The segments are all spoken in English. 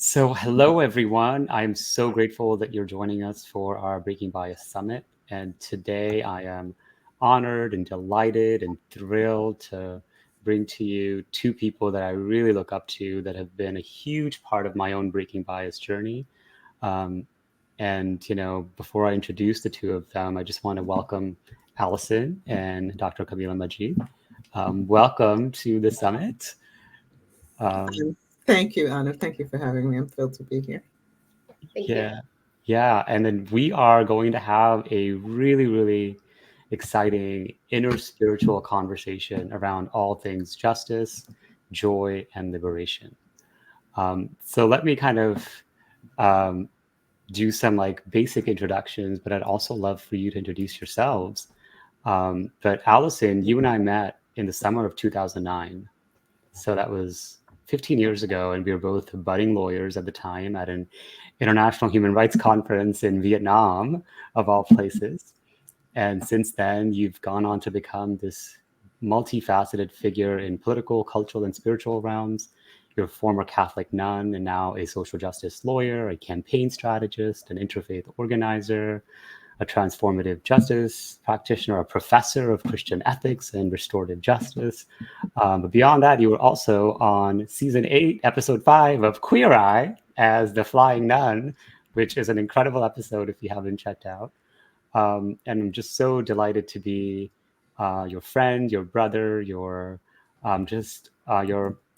So hello, everyone. I'm so grateful that you're joining us for our Breaking Bias Summit. And today I am honored and delighted and thrilled to bring to you two people that I really look up to that have been a huge part of my own Breaking Bias journey. Um, before I introduce the two of them, I just want to welcome Alison and Dr. Kamilah Majied. Welcome to the summit. Thank you, Anna. Thank you for having me. I'm thrilled to be here. Thank you. Yeah. And then we are going to have a really, really exciting inner spiritual conversation around all things justice, joy, and liberation. So let me kind of um, do some like basic introductions, but I'd also love for you to introduce yourselves. But Alison, you and I met in the summer of 2009. So that was 15 years ago, and we were both budding lawyers at the time at an international human rights conference in Vietnam, of all places. And since then, you've gone on to become this multifaceted figure in political, cultural, and spiritual realms. You're a former Catholic nun and now a social justice lawyer, a campaign strategist, an interfaith organizer, a transformative justice practitioner, a professor of Christian ethics and restorative justice. But beyond that, you were also on season 8, episode 5 of Queer Eye as the Flying Nun, which is an incredible episode if you haven't checked out. And I'm just so delighted to be your friend, your brother, your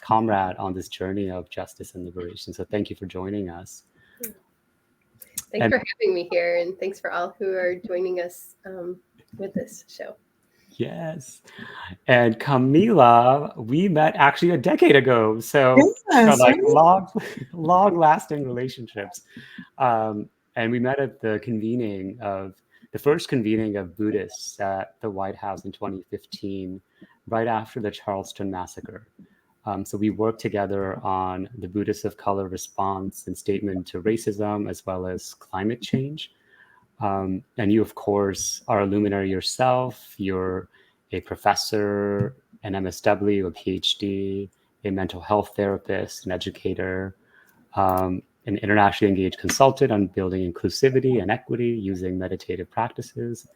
comrade on this journey of justice and liberation. So thank you for joining us. Thanks for having me here, and thanks for all who are joining us with this show. Yes. And Kamilah, we met actually a decade ago. So Yes, like long lasting relationships. And we met at the first convening of Buddhists at the White House in 2015, right after the Charleston massacre. So we worked together on the Buddhists of color response and statement to racism, as well as climate change. And you, of course, are a luminary yourself. You're a professor, an MSW, a PhD, a mental health therapist, an educator, an internationally engaged consultant on building inclusivity and equity using meditative practices.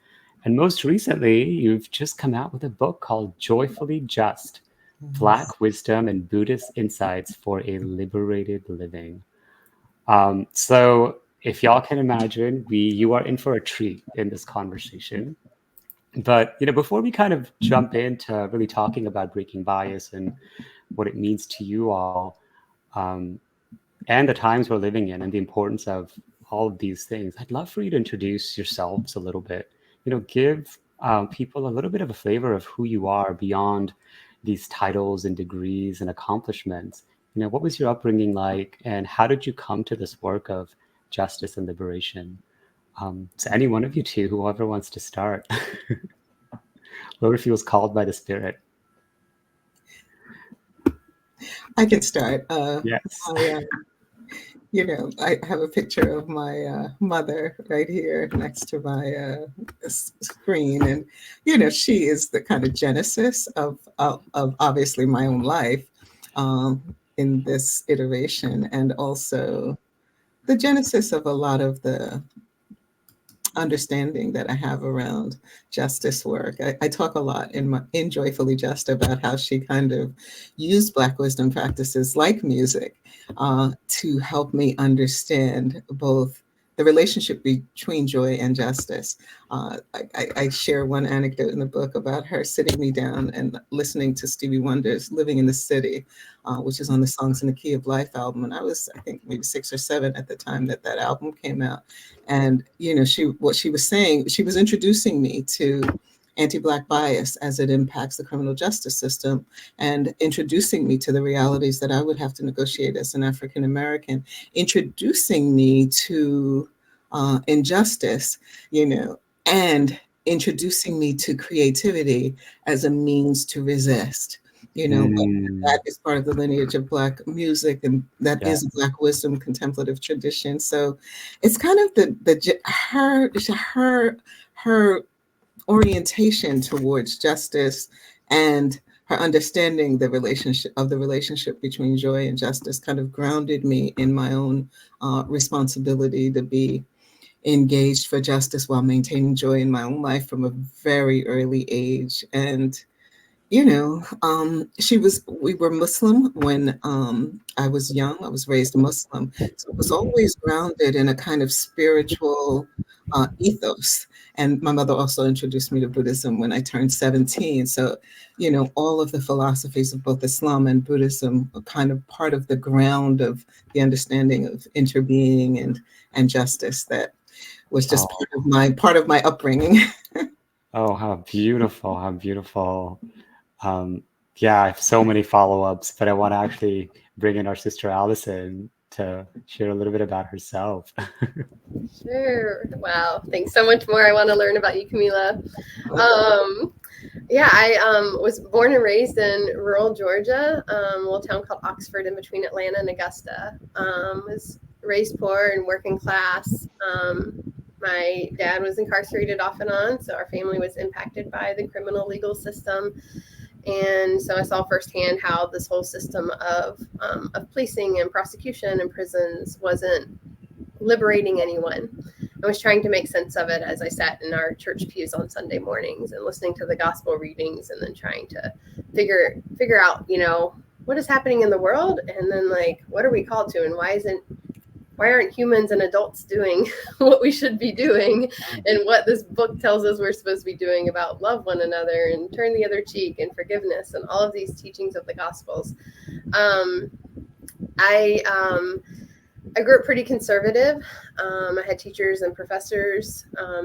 And most recently, you've just come out with a book called Joyfully Just: Black Wisdom and Buddhist Insights for a Liberated Living. So if y'all can imagine, you are in for a treat in this conversation. But before we kind of jump into really talking about breaking bias and what it means to you all, and the times we're living in and the importance of all of these things, I'd love for you to introduce yourselves a little bit. Give people a little bit of a flavor of who you are beyond these titles and degrees and accomplishments. What was your upbringing like, and how did you come to this work of justice and liberation? So any one of you two, whoever wants to start, whoever feels called by the Spirit. I can start. Yes. I have a picture of my mother right here next to my screen, and she is the kind of genesis of obviously my own life in this iteration, and also the genesis of a lot of the understanding that I have around justice work. I talk a lot in Joyfully Just about how she kind of used Black wisdom practices like music to help me understand both the relationship between joy and justice. I share one anecdote in the book about her sitting me down and listening to Stevie Wonder's Living in the City, which is on the Songs in the Key of Life album. And I was, I think, maybe 6 or 7 at the time that album came out. And, what she was saying, she was introducing me to anti-Black bias as it impacts the criminal justice system, and introducing me to the realities that I would have to negotiate as an African American, introducing me to injustice, and introducing me to creativity as a means to resist. That is part of the lineage of Black music, and that is a Black wisdom contemplative tradition. So it's kind of her orientation towards justice and her understanding the relationship between joy and justice kind of grounded me in my own responsibility to be engaged for justice while maintaining joy in my own life from a very early age. And we were Muslim when I was young. I was raised Muslim. So it was always grounded in a kind of spiritual ethos. And my mother also introduced me to Buddhism when I turned 17. So, all of the philosophies of both Islam and Buddhism are kind of part of the ground of the understanding of interbeing and justice that was just part of my upbringing. Oh, how beautiful, how beautiful. Yeah, I have so many follow-ups, but I want to actually bring in our sister Alison to share a little bit about herself. Sure. Wow. Thanks so much more. I want to learn about you, Kamilah. I was born and raised in rural Georgia, a little town called Oxford in between Atlanta and Augusta. Was raised poor and working class. My dad was incarcerated off and on, so our family was impacted by the criminal legal system. And so I saw firsthand how this whole system of policing and prosecution and prisons wasn't liberating anyone. I was trying to make sense of it as I sat in our church pews on Sunday mornings and listening to the gospel readings, and then trying to figure out, what is happening in the world, and then what are we called to, and why aren't humans and adults doing what we should be doing, and what this book tells us we're supposed to be doing about love one another and turn the other cheek and forgiveness and all of these teachings of the Gospels. I grew up pretty conservative. I had teachers and professors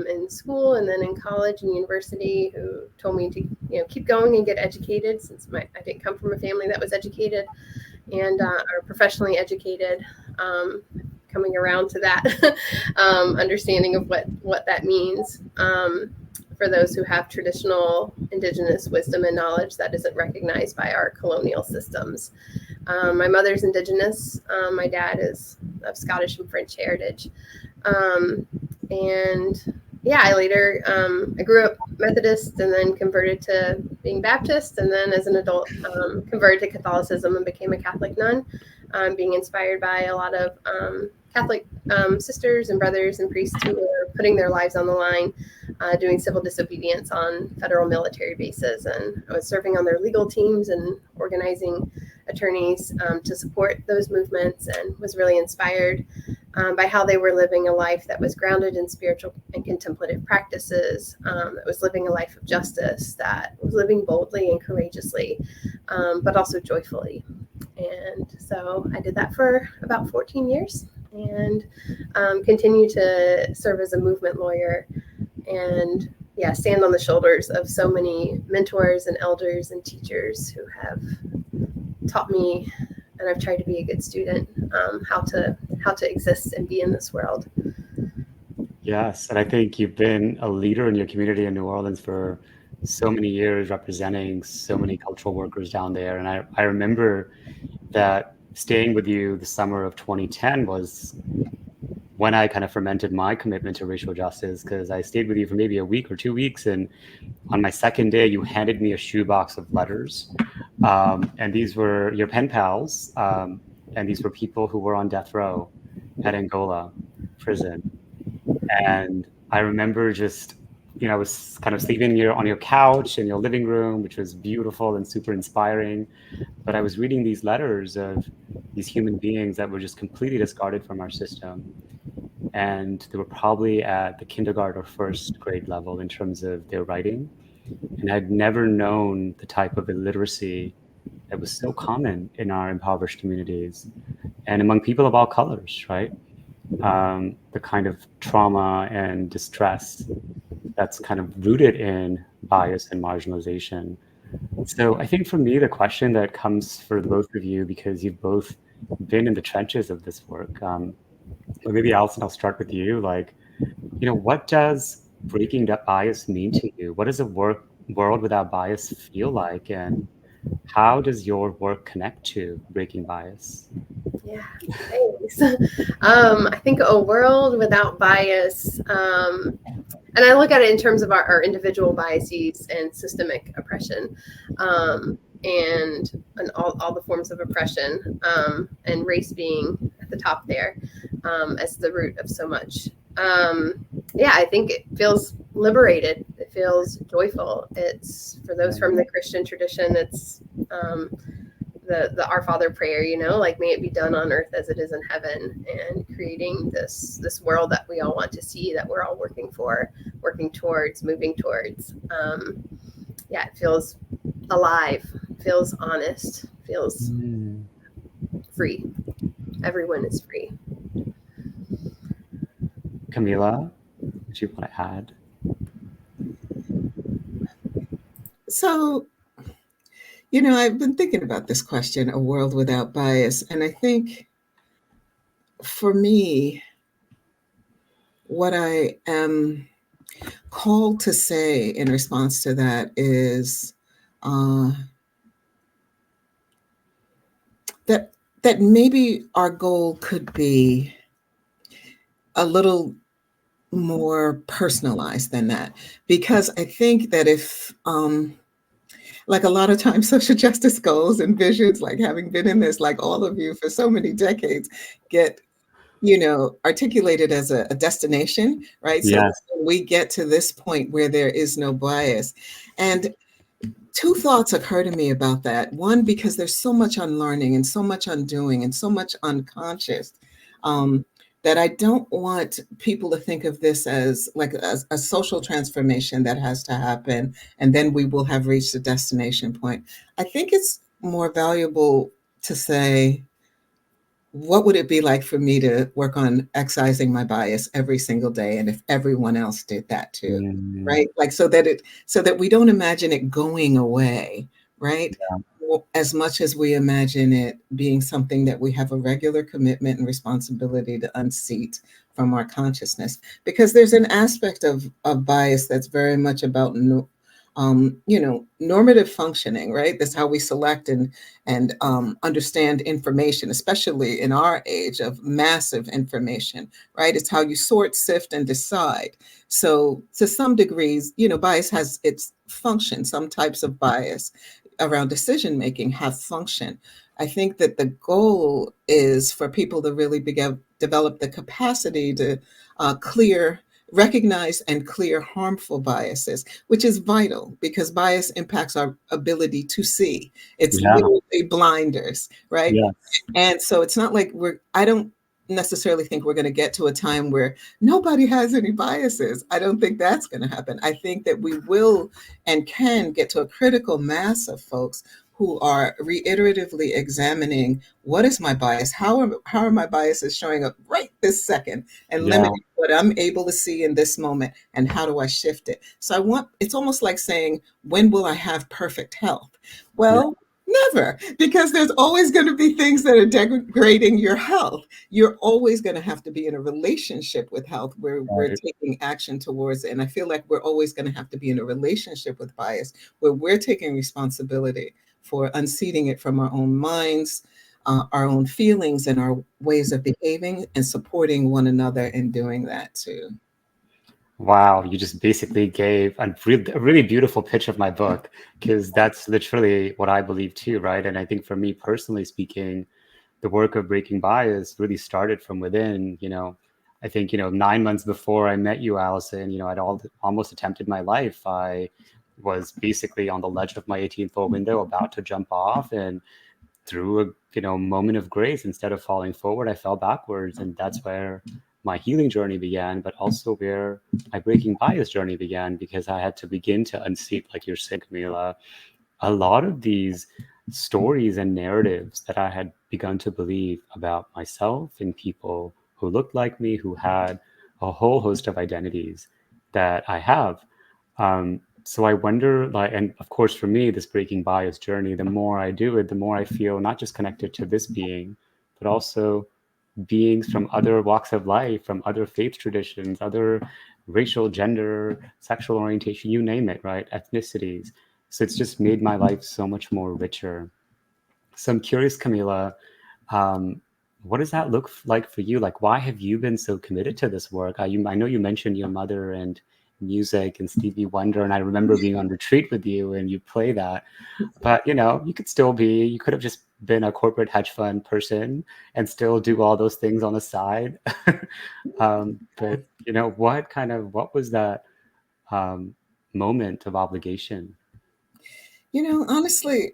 in school and then in college and university who told me to keep going and get educated, since I didn't come from a family that was educated and are professionally educated. Coming around to that understanding of what that means for those who have traditional indigenous wisdom and knowledge that isn't recognized by our colonial systems. My mother's indigenous. My dad is of Scottish and French heritage. I grew up Methodist and then converted to being Baptist, and then as an adult converted to Catholicism and became a Catholic nun, being inspired by a lot of Catholic sisters and brothers and priests who were putting their lives on the line, doing civil disobedience on federal military bases. And I was serving on their legal teams and organizing attorneys to support those movements, and was really inspired by how they were living a life that was grounded in spiritual and contemplative practices, that was living a life of justice, that was living boldly and courageously, but also joyfully. And so I did that for about 14 years and continue to serve as a movement lawyer and stand on the shoulders of so many mentors and elders and teachers who have taught me, and I've tried to be a good student, how to exist and be in this world. Yes, and I think you've been a leader in your community in New Orleans for so many years, representing so many cultural workers down there. And I remember that staying with you the summer of 2010 was when I kind of fermented my commitment to racial justice, because I stayed with you for maybe a week or 2 weeks. And on my second day, you handed me a shoebox of letters. And these were your pen pals. And these were people who were on death row at Angola prison. And I remember just, I was kind of sleeping on your couch in your living room, which was beautiful and super inspiring. But I was reading these letters of these human beings that were just completely discarded from our system. And they were probably at the kindergarten or first grade level in terms of their writing. And I'd never known the type of illiteracy that was so common in our impoverished communities and among people of all colors, right? The kind of trauma and distress that's kind of rooted in bias and marginalization. So I think for me, the question that comes for the both of you, because you've both been in the trenches of this work, or maybe Alison, I'll start with you. What does breaking that bias mean to you? What does a world without bias feel like? And how does your work connect to breaking bias? Yeah, thanks. I think a world without bias, and I look at it in terms of our individual biases and systemic oppression. and all the forms of oppression, and race being at the top there, as the root of so much. Yeah, I think it feels liberated. It feels joyful. It's, for those from the Christian tradition, it's the Our Father prayer, you know, like, may it be done on earth as it is in heaven, and creating this world that we all want to see, that we're all working towards, moving towards. Yeah, it feels alive, feels honest, feels free. Everyone is free. Kamilah, would you want to add? So, you know, I've been thinking about this question, a world without bias. And I think for me, what I am called to say in response to that is that maybe our goal could be a little more personalized than that. Because I think that if, like a lot of times social justice goals and visions, like having been in this, like all of you for so many decades, get, you know, articulated as a destination, right? Yes. So we get to this point where there is no bias. And two thoughts occur to me about that. One, because there's so much unlearning and so much undoing and so much unconscious, that I don't want people to think of this as like a social transformation that has to happen, and then we will have reached a destination point. I think it's more valuable to say, what would it be like for me to work on excising my bias every single day, and if everyone else did that too, right? Like, so that we don't imagine it going away, right? Yeah. As much as we imagine it being something that we have a regular commitment and responsibility to unseat from our consciousness, because there's an aspect of bias that's very much about you know, normative functioning, right? That's how we select and understand information, especially in our age of massive information, right? It's how you sort, sift, and decide. So to some degrees, you know, bias has its function. Some types of bias around decision making have function. I think that the goal is for people to really develop the capacity to recognize and clear harmful biases, which is vital because bias impacts our ability to see. It's literally blinders, right? Yes. And so it's not like I don't necessarily think we're going to get to a time where nobody has any biases. I don't think that's going to happen. I think that we will and can get to a critical mass of folks who are reiteratively examining, what is my bias? How are my biases showing up right this second, and limiting what I'm able to see in this moment, and how do I shift it? So it's almost like saying, when will I have perfect health? Well, never, because there's always going to be things that are degrading your health. You're always going to have to be in a relationship with health where we're taking action towards it. And I feel like we're always going to have to be in a relationship with bias where we're taking responsibility for unseating it from our own minds, our own feelings, and our ways of behaving, and supporting one another in doing that too. Wow, you just basically gave a really beautiful pitch of my book, because that's literally what I believe too, right? And I think for me personally speaking, the work of breaking bias really started from within. You know, I think, 9 months before I met you, Alison, I'd almost attempted my life. I was basically on the ledge of my 18th floor window, about to jump off, and through a moment of grace, instead of falling forward, I fell backwards, and that's where my healing journey began, but also where my breaking bias journey began, because I had to begin to unseat, like you're saying, Kamilah, a lot of these stories and narratives that I had begun to believe about myself and people who looked like me, who had a whole host of identities that I have. So I wonder, and of course for me, this breaking bias journey, the more I do it, the more I feel not just connected to this being, but also beings from other walks of life, from other faith traditions, other racial, gender, sexual orientation, you name it, right? Ethnicities. So it's just made my life so much more richer. So I'm curious, Kamilah, what does that look like for you? Like, why have you been so committed to this work? I know you mentioned your mother and music and Stevie Wonder, and I remember being on retreat with you and you play that. But you could have just been a corporate hedge fund person and still do all those things on the side. But what was that moment of obligation? Honestly,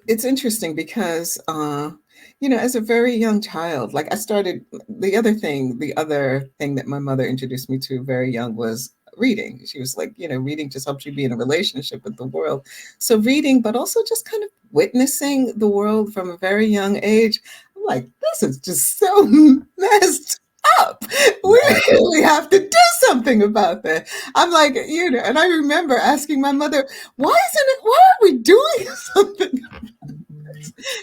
it's interesting because, as a very young child, like I started, the other thing that my mother introduced me to very young was reading. She was like, reading just helps you be in a relationship with the world. So reading, but also just kind of witnessing the world from a very young age. I'm like, this is just so messed up. We really have to do something about that. I'm like, and I remember asking my mother, why are we doing something?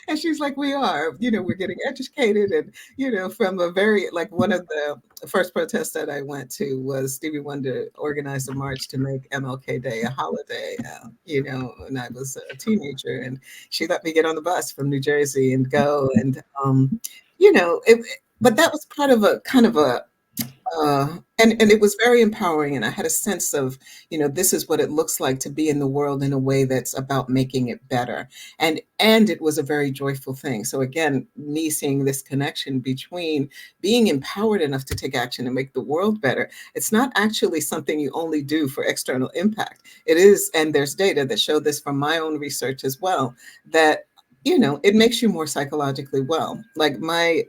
And she's like, we are, we're getting educated. And, from a very, like one of the first protests that I went to was Stevie Wonder organized a march to make MLK Day a holiday, and I was a teenager. And she let me get on the bus from New Jersey and go. And, but that was part of a kind of a, and it was very empowering. And I had a sense of, this is what it looks like to be in the world in a way that's about making it better. And it was a very joyful thing. So again, me seeing this connection between being empowered enough to take action and make the world better. It's not actually something you only do for external impact. It is, and there's data that show this from my own research as well, that, it makes you more psychologically well. Like my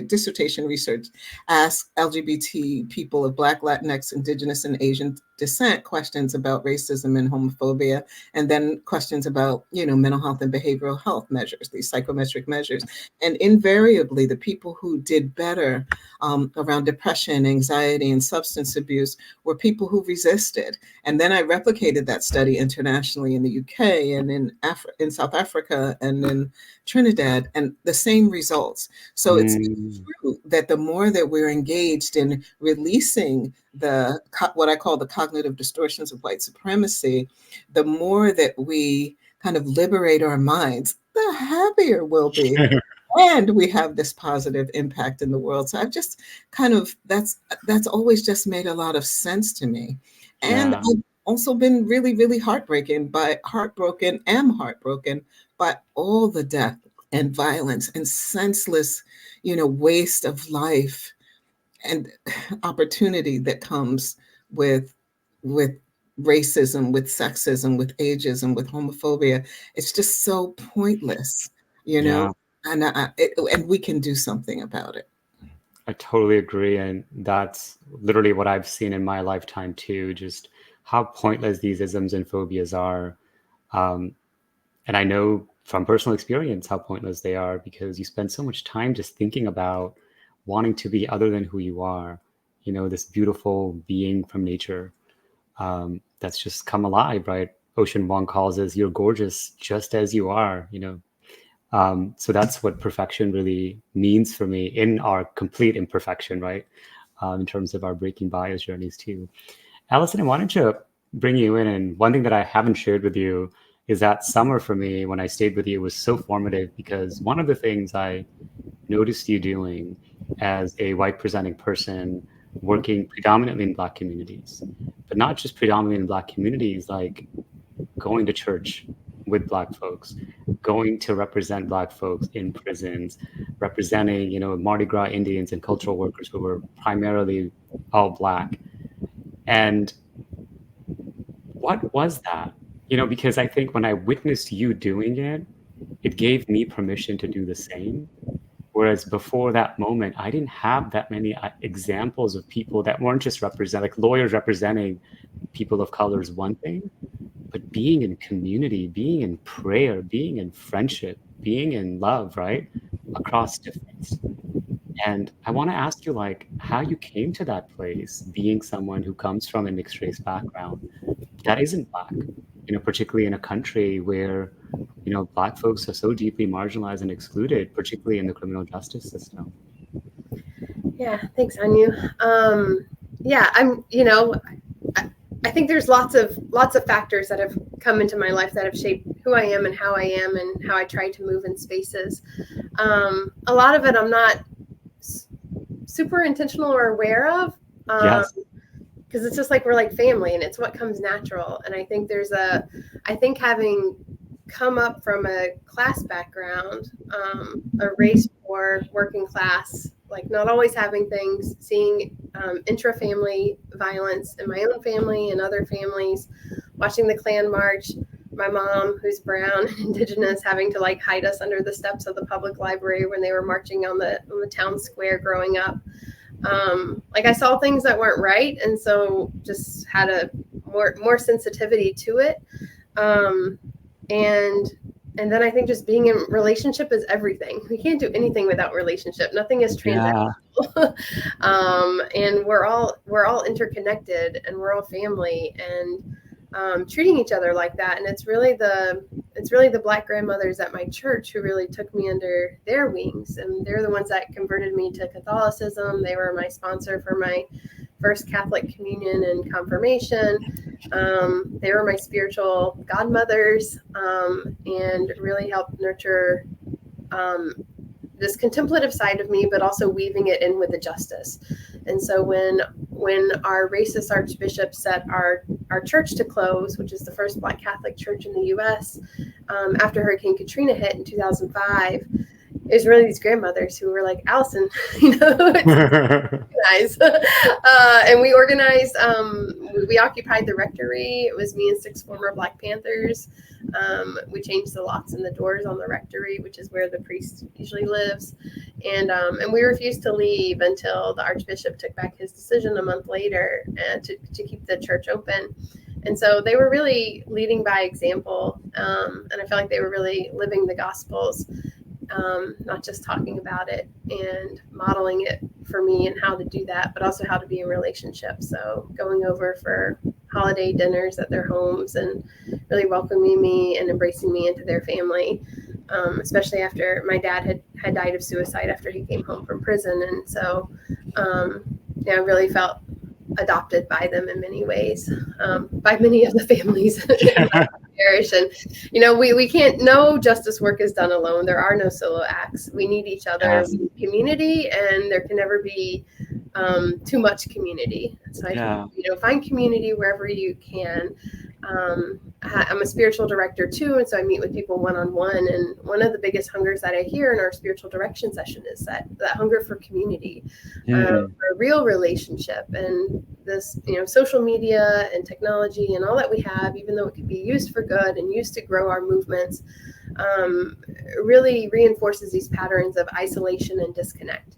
dissertation research asked LGBT people of Black, Latinx, Indigenous, and Asian descent questions about racism and homophobia, and then questions about, mental health and behavioral health measures, these psychometric measures. And invariably, the people who did better around depression, anxiety, and substance abuse were people who resisted. And then I replicated that study internationally in the UK and in South Africa and in Trinidad, and the same results. So it's true that the more that we're engaged in releasing what I call the cognitive distortions of white supremacy, the more that we kind of liberate our minds, the happier we'll be. And we have this positive impact in the world. So I've just kind of, that's always just made a lot of sense to me. And I've also been really, really heartbroken by all the death and violence and senseless, waste of life and opportunity that comes with racism, with sexism, with ageism, with homophobia. It's just so pointless, and we can do something about it. I totally agree. And that's literally what I've seen in my lifetime too, just how pointless these isms and phobias are. And I know from personal experience how pointless they are, because you spend so much time just thinking about wanting to be other than who you are, this beautiful being from nature that's just come alive, right? Ocean Vuong calls us, you're gorgeous just as you are, so that's what perfection really means for me in our complete imperfection, right? In terms of our breaking bias journeys too. Alison, I wanted to bring you in, and one thing that I haven't shared with you is that summer for me when I stayed with you was so formative, because one of the things I noticed you doing as a white presenting person working predominantly in Black communities, but not just predominantly in Black communities, like going to church with Black folks, going to represent Black folks in prisons, representing, Mardi Gras Indians and cultural workers who were primarily all Black. And what was that? Because I think when I witnessed you doing it, it gave me permission to do the same. Whereas before that moment, I didn't have that many examples of people that weren't just like lawyers representing people of color is one thing, but being in community, being in prayer, being in friendship, being in love, right? Across difference. And I want to ask you, like, how you came to that place, being someone who comes from a mixed race background that isn't Black, particularly in a country where, Black folks are so deeply marginalized and excluded, particularly in the criminal justice system. Yeah, thanks, Anu. I think there's lots of factors that have come into my life that have shaped who I am and how I try to move in spaces. A lot of it I'm not super intentional or aware of. Yes. because it's just like we're like family, and it's what comes natural. And I think I think having come up from a class background, a race or working class, like not always having things, seeing intra-family violence in my own family and other families, watching the Klan march, my mom, who's brown and indigenous, having to like hide us under the steps of the public library when they were marching on the town square growing up. Like I saw things that weren't right, and so just had a more sensitivity to it. And then I think just being in relationship is everything. We can't do anything without relationship. Nothing is transactional. And we're all interconnected, and we're all family, and treating each other like that. And it's really the Black grandmothers at my church who really took me under their wings, and they're the ones that converted me to Catholicism. They were my sponsor for my first Catholic communion and confirmation. They were my spiritual godmothers, and really helped nurture this contemplative side of me, but also weaving it in with the justice. And so when our racist archbishop set our church to close, which is the first Black Catholic church in the U.S., after Hurricane Katrina hit in 2005, it was really these grandmothers who were like, Alison, guys. And we organized, we occupied the rectory. It was me and 6 former Black Panthers. We changed the locks and the doors on the rectory, which is where the priest usually lives. And we refused to leave until the archbishop took back his decision a month later to keep the church open. And so they were really leading by example. And I felt like they were really living the Gospels. Not just talking about it and modeling it for me and how to do that, but also how to be in relationships. So going over for holiday dinners at their homes and really welcoming me and embracing me into their family, especially after my dad had died of suicide after he came home from prison. And so I really felt adopted by them in many ways, by many of the families in my parish. And we can't, no justice work is done alone. There are no solo acts. We need each other. We need community, and there can never be too much community. So I think, find community wherever you can. I'm a spiritual director too, and so I meet with people one-on-one, and one of the biggest hungers that I hear in our spiritual direction session is that hunger for community, for a real relationship. And this, social media and technology and all that we have, even though it could be used for good and used to grow our movements, really reinforces these patterns of isolation and disconnect.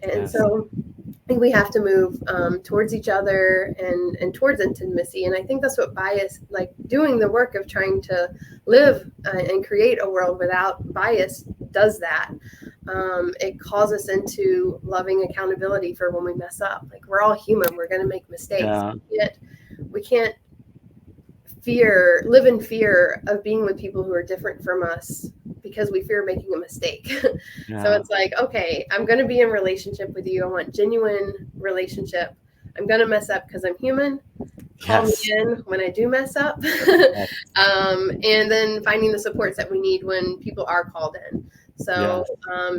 And so I think we have to move towards each other and towards intimacy. And I think that's what bias, like doing the work of trying to live and create a world without bias, does that. It calls us into loving accountability for when we mess up. Like, we're all human. We're going to make mistakes. We can't live in fear of being with people who are different from us because we fear making a mistake. So it's like, okay, I'm going to be in relationship with you. I want genuine relationship. I'm going to mess up because I'm human. Call me in when I do mess up. And then finding the supports that we need when people are called in. So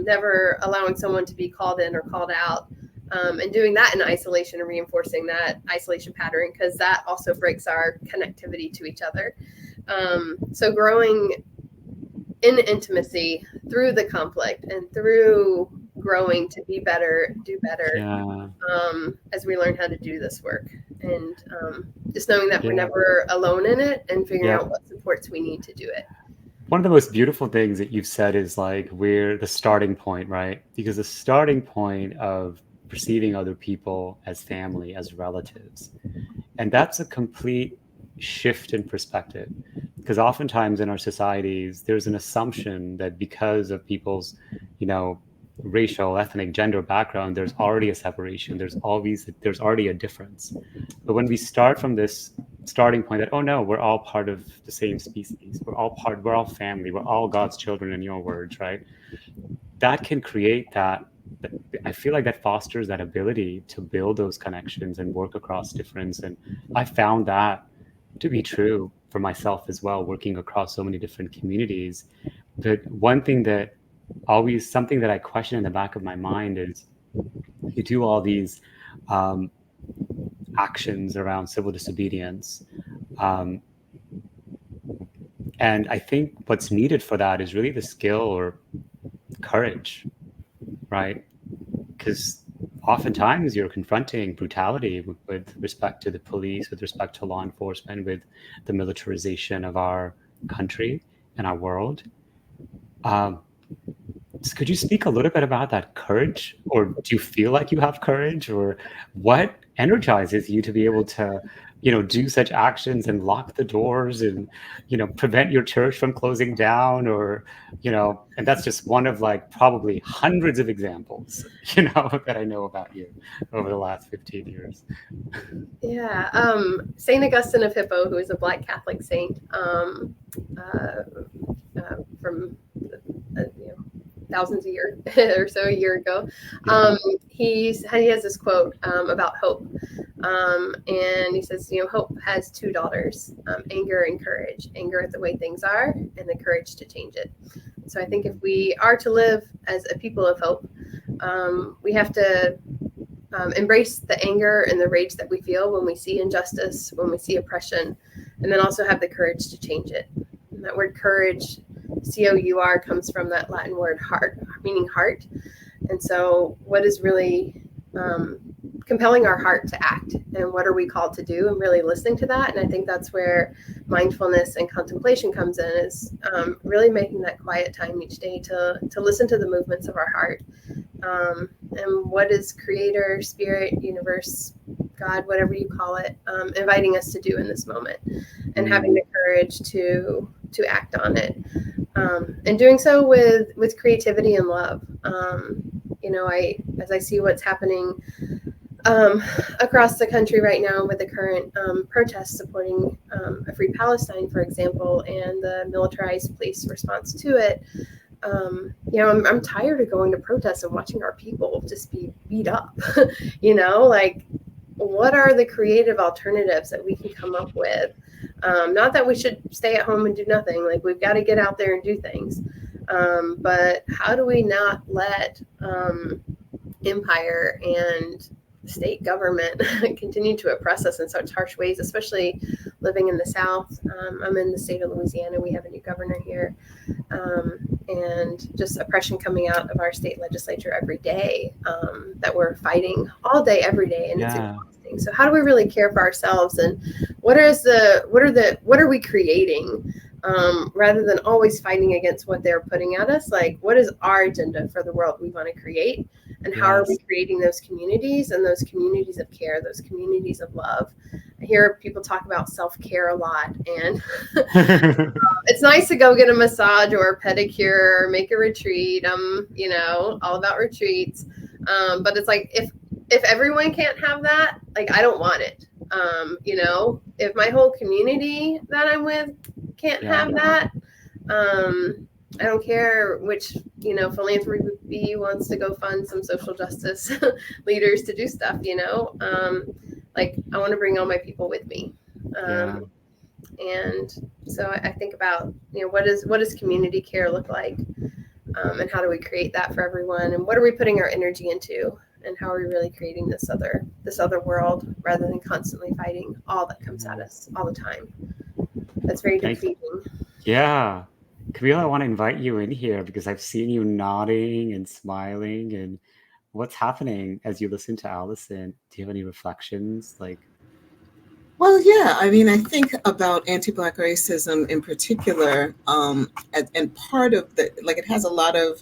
never allowing someone to be called in or called out. And doing that in isolation and reinforcing that isolation pattern, because that also breaks our connectivity to each other. So growing in intimacy through the conflict and through growing to be better, do better, as we learn how to do this work. And just knowing that we're never alone in it, and figuring out what supports we need to do it. One of the most beautiful things that you've said is like, we're the starting point, right? Because the starting point of perceiving other people as family, as relatives. And that's a complete shift in perspective, because oftentimes in our societies, there's an assumption that because of people's, racial, ethnic, gender background, there's already a separation. There's already a difference. But when we start from this starting point that, oh no, we're all part of the same species. We're all family. We're all God's children, in your words, right? That can create that. I feel like that fosters that ability to build those connections and work across difference. And I found that to be true for myself as well, working across so many different communities. But one thing that something that I question in the back of my mind is, you do all these actions around civil disobedience. And I think what's needed for that is really the skill or courage, right? Because oftentimes you're confronting brutality with respect to the police, with respect to law enforcement, with the militarization of our country and our world. So could you speak a little bit about that courage, or do you feel like you have courage, or what energizes you to be able to, do such actions and lock the doors and, prevent your church from closing down, or, and that's just one of like probably hundreds of examples, that I know about you over the last 15 years. Yeah, Saint Augustine of Hippo, who is a Black Catholic saint, from thousands of years or so a year ago, he has this quote about hope, and he says, hope has two daughters, anger and courage. Anger at the way things are, and the courage to change it. So I think if we are to live as a people of hope, we have to embrace the anger and the rage that we feel when we see injustice, when we see oppression, and then also have the courage to change it. And that word courage, C-O-U-R, comes from that Latin word heart, meaning heart. And so what is really compelling our heart to act, and what are we called to do, and really listening to that. And I think that's where mindfulness and contemplation comes in, is really making that quiet time each day to listen to the movements of our heart, and what is creator, spirit, universe, God, whatever you call it, inviting us to do in this moment, and having the courage to act on it, and doing so with creativity and love. As I see what's happening across the country right now with the current protests supporting a free Palestine, for example, and the militarized police response to it, I'm tired of going to protests and watching our people just be beat up. Like, what are the creative alternatives that we can come up with? Not that we should stay at home and do nothing. Like, we've got to get out there and do things. But how do we not let empire and state government continue to oppress us in such harsh ways, especially living in the South? I'm in the state of Louisiana. We have a new governor here. And just oppression coming out of our state legislature every day, that we're fighting all day, every day. And it's exhausting. So how do we really care for ourselves? And what are we creating? Rather than always fighting against what they're putting at us, like, what is our agenda for the world we want to create? And how are we creating those communities, and those communities of care, those communities of love? I hear people talk about self-care a lot, and it's nice to go get a massage or a pedicure or make a retreat. All about retreats. But it's like, if everyone can't have that, like, I don't want it. If my whole community that I'm with can't have that, I don't care which, philanthropy wants to go fund some social justice leaders to do stuff, like, I want to bring all my people with me. And so I think about, what does community care look like? And how do we create that for everyone? And what are we putting our energy into? And how are we really creating this other world, rather than constantly fighting all that comes at us all the time? That's very defeating. Yeah. Kamilah, I want to invite you in here, because I've seen you nodding and smiling. And what's happening as you listen to Alison? Do you have any reflections? Well, yeah, I think about anti-Black racism in particular, and part of it has a lot of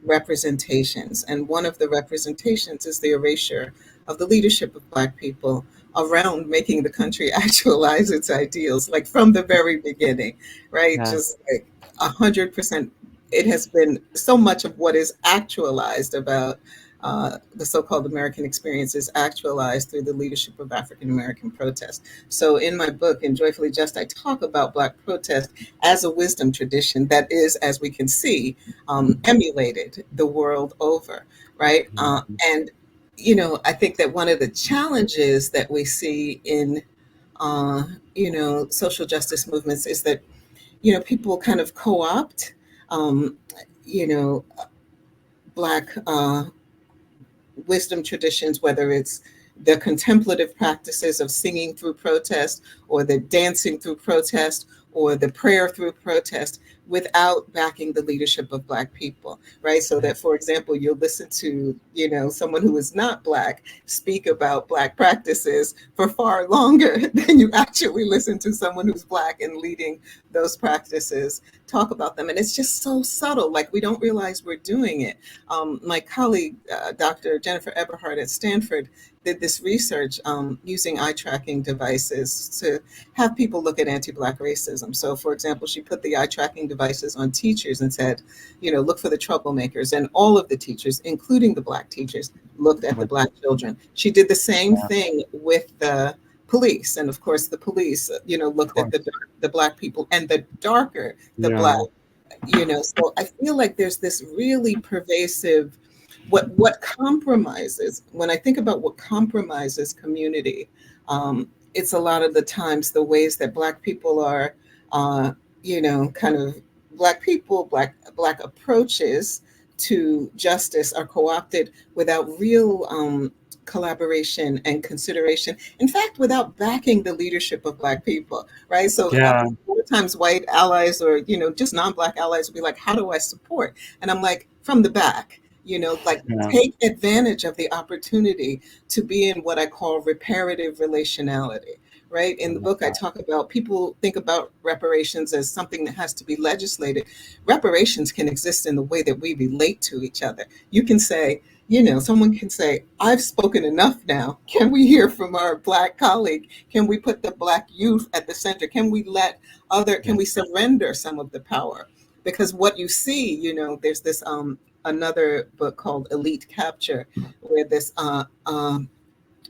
representations. And one of the representations is the erasure of the leadership of Black people around making the country actualize its ideals, like from the very beginning, right? Just like 100%. It has been so much of what is actualized about the so-called American experience is actualized through the leadership of African-American protest. So in my book, in Joyfully Just, I talk about Black protest as a wisdom tradition that is, as we can see, emulated the world over, right? And I think that one of the challenges that we see in, social justice movements is that, people kind of co-opt, Black wisdom traditions, whether it's the contemplative practices of singing through protest, or the dancing through protest, or the prayer through protest, without backing the leadership of Black people, right? So that, for example, you'll listen to, someone who is not Black speak about Black practices for far longer than you actually listen to someone who's Black and leading those practices talk about them. And it's just so subtle, like we don't realize we're doing it. My colleague, Dr. Jennifer Eberhardt at Stanford, did this research using eye tracking devices to have people look at anti-Black racism. So, for example, she put the eye tracking devices on teachers and said, look for the troublemakers. And all of the teachers, including the Black teachers, looked at the Black children. She did the same thing with the police. And of course, the police, looked at the Black people, and the darker the Black, So I feel like there's this really pervasive, what compromises, when I think about what compromises community, it's a lot of the times the ways that Black people are, kind of Black people, Black approaches to justice are co-opted without real collaboration and consideration. In fact, without backing the leadership of Black people, right? So a lot of times white allies or, just non-Black allies will be like, how do I support? And I'm like, from the back. Take advantage of the opportunity to be in what I call reparative relationality, right? In the book, I talk about, people think about reparations as something that has to be legislated. Reparations can exist in the way that we relate to each other. You can say, someone can say, I've spoken enough now. Can we hear from our Black colleague? Can we put the Black youth at the center? Can we can we surrender some of the power? Because what you see, there's this, another book called Elite Capture, where this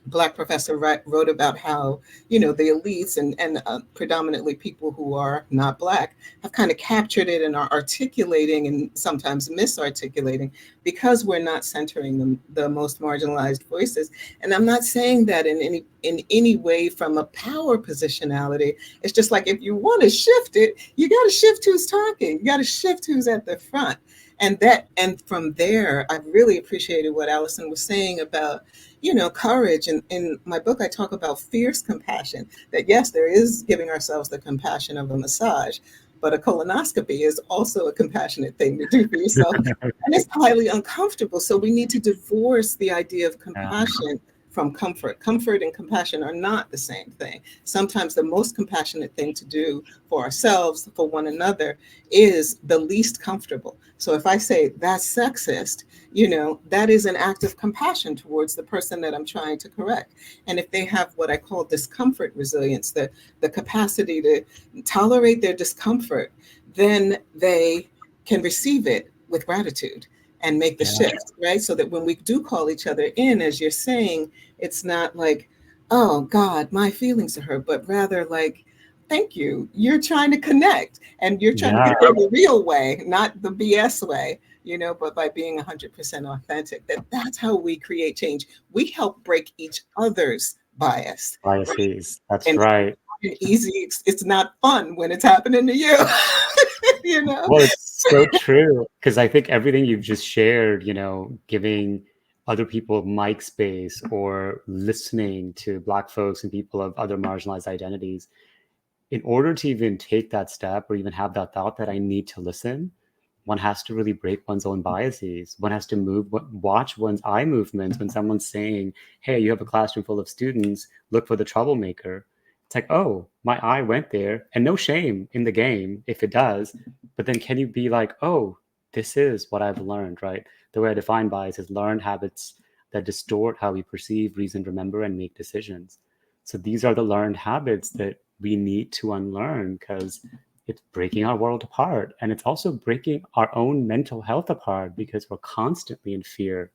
Black professor wrote about how, the elites and predominantly people who are not Black have kind of captured it and are articulating and sometimes misarticulating because we're not centering the most marginalized voices. And I'm not saying that in any way from a power positionality. It's just like, if you want to shift it, you got to shift who's talking. You got to shift who's at the front. And from there, I really appreciated what Alison was saying about, courage. And in my book, I talk about fierce compassion, that yes, there is giving ourselves the compassion of a massage, but a colonoscopy is also a compassionate thing to do for yourself. And it's highly uncomfortable. So we need to divorce the idea of compassion from comfort. Comfort and compassion are not the same thing. Sometimes the most compassionate thing to do for ourselves, for one another, is the least comfortable. So if I say that's sexist, that is an act of compassion towards the person that I'm trying to correct. And if they have what I call discomfort resilience, the capacity to tolerate their discomfort, then they can receive it with gratitude and make the shift, right? So that when we do call each other in, as you're saying, it's not like, oh God, my feelings are hurt, but rather like, thank you. You're trying to connect, and you're trying to get there the real way, not the BS way, but by being 100% authentic. That's how we create change. We help break each other's biases. That's and right. Easy. It's not fun when it's happening to you. Well, it's so true, because I think everything you've just shared, giving other people mic space or listening to Black folks and people of other marginalized identities, in order to even take that step or even have that thought that I need to listen, one has to really break one's own biases. One has to watch one's eye movements when someone's saying, hey, you have a classroom full of students, look for the troublemaker. It's like, oh, my eye went there, and no shame in the game if it does. But then can you be like, oh, this is what I've learned, right? The way I define bias is learned habits that distort how we perceive, reason, remember, and make decisions. So these are the learned habits that we need to unlearn, because it's breaking our world apart. And it's also breaking our own mental health apart, because we're constantly in fear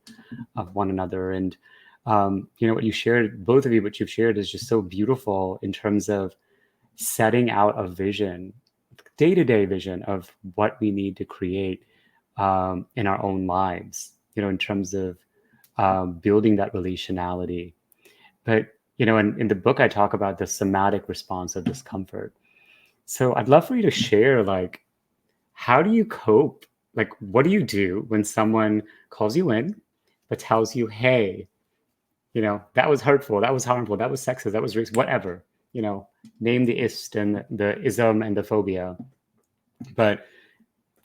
of one another. And what you shared, both of you, what you've shared is just so beautiful in terms of setting out a vision, day-to-day vision of what we need to create in our own lives, in terms of building that relationality. But, in the book, I talk about the somatic response of discomfort. So I'd love for you to share, like, how do you cope? Like, what do you do when someone calls you in but tells you, hey, you know, that was hurtful, that was harmful, that was sexist, that was racist, whatever, you know, name the ist and the ism and the phobia. But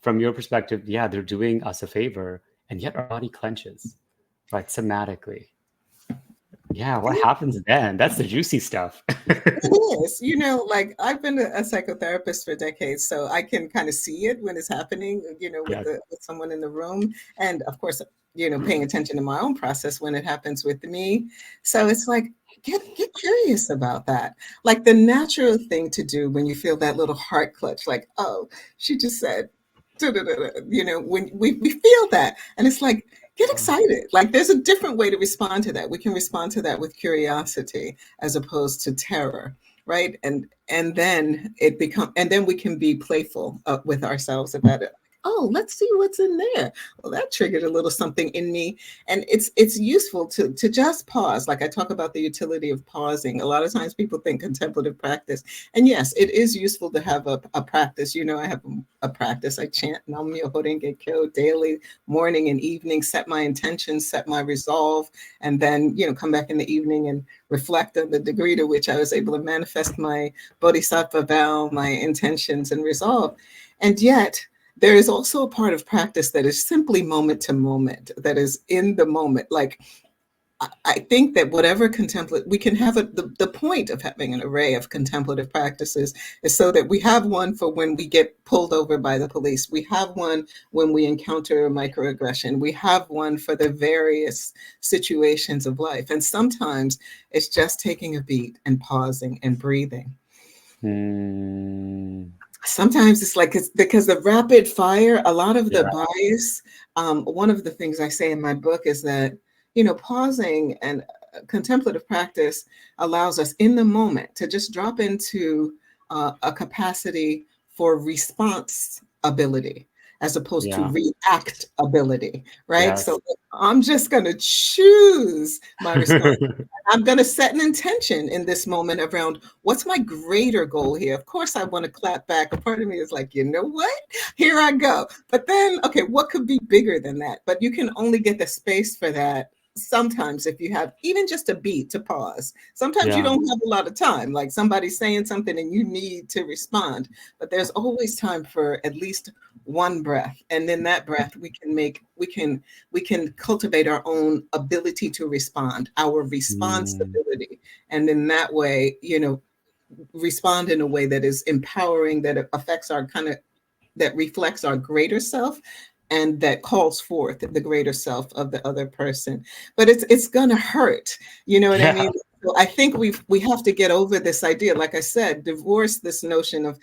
from your perspective, yeah, they're doing us a favor, and yet our body clenches, right, somatically. Yeah, what happens then? That's the juicy stuff. It is, you know, like I've been a psychotherapist for decades, so I can kind of see it when it's happening, you know, with Yes. with someone in the room, and of course, you know, paying attention to my own process when it happens with me. So it's like get curious about that. Like the natural thing to do when you feel that little heart clutch, like, oh, she just said, you know, when we feel that, and it's like get excited. Like there's a different way to respond to that. We can respond to that with curiosity as opposed to terror, right? And then and then we can be playful with ourselves about it. Oh, let's see what's in there. Well, that triggered a little something in me. And it's useful to just pause. Like I talk about the utility of pausing. A lot of times people think contemplative practice. And yes, it is useful to have a practice. You know, I have a practice. I chant 𝐚𝐿𝐴𝐴𝐿 daily, morning and evening, set my intentions, set my resolve, and then, you know, come back in the evening and reflect on the degree to which I was able to manifest my bodhisattva vow, my intentions and resolve. And yet, there is also a part of practice that is simply moment to moment, that is in the moment. Like, I think that whatever we can have the point of having an array of contemplative practices is so that we have one for when we get pulled over by the police. We have one when we encounter a microaggression. We have one for the various situations of life. And sometimes it's just taking a beat and pausing and breathing. Sometimes it's like, it's because the rapid fire, a lot of the bias, one of the things I say in my book is that, you know, pausing and contemplative practice allows us in the moment to just drop into a capacity for response ability as opposed to react ability, right? Yes. So I'm just going to choose my response. I'm going to set an intention in this moment around what's my greater goal here. Of course, I want to clap back. A part of me is like, you know what? Here I go. But then, okay, what could be bigger than that? But you can only get the space for that sometimes if you have even just a beat to pause. Sometimes you don't have a lot of time, like somebody's saying something and you need to respond, but there's always time for at least one breath. And then that breath we can cultivate our own ability to respond, our responsibility. And in that way, you know, respond in a way that is empowering, that affects our that reflects our greater self, and that calls forth the greater self of the other person. But it's gonna hurt, you know what I mean? So I think we have to get over this idea. Like I said, divorce this notion of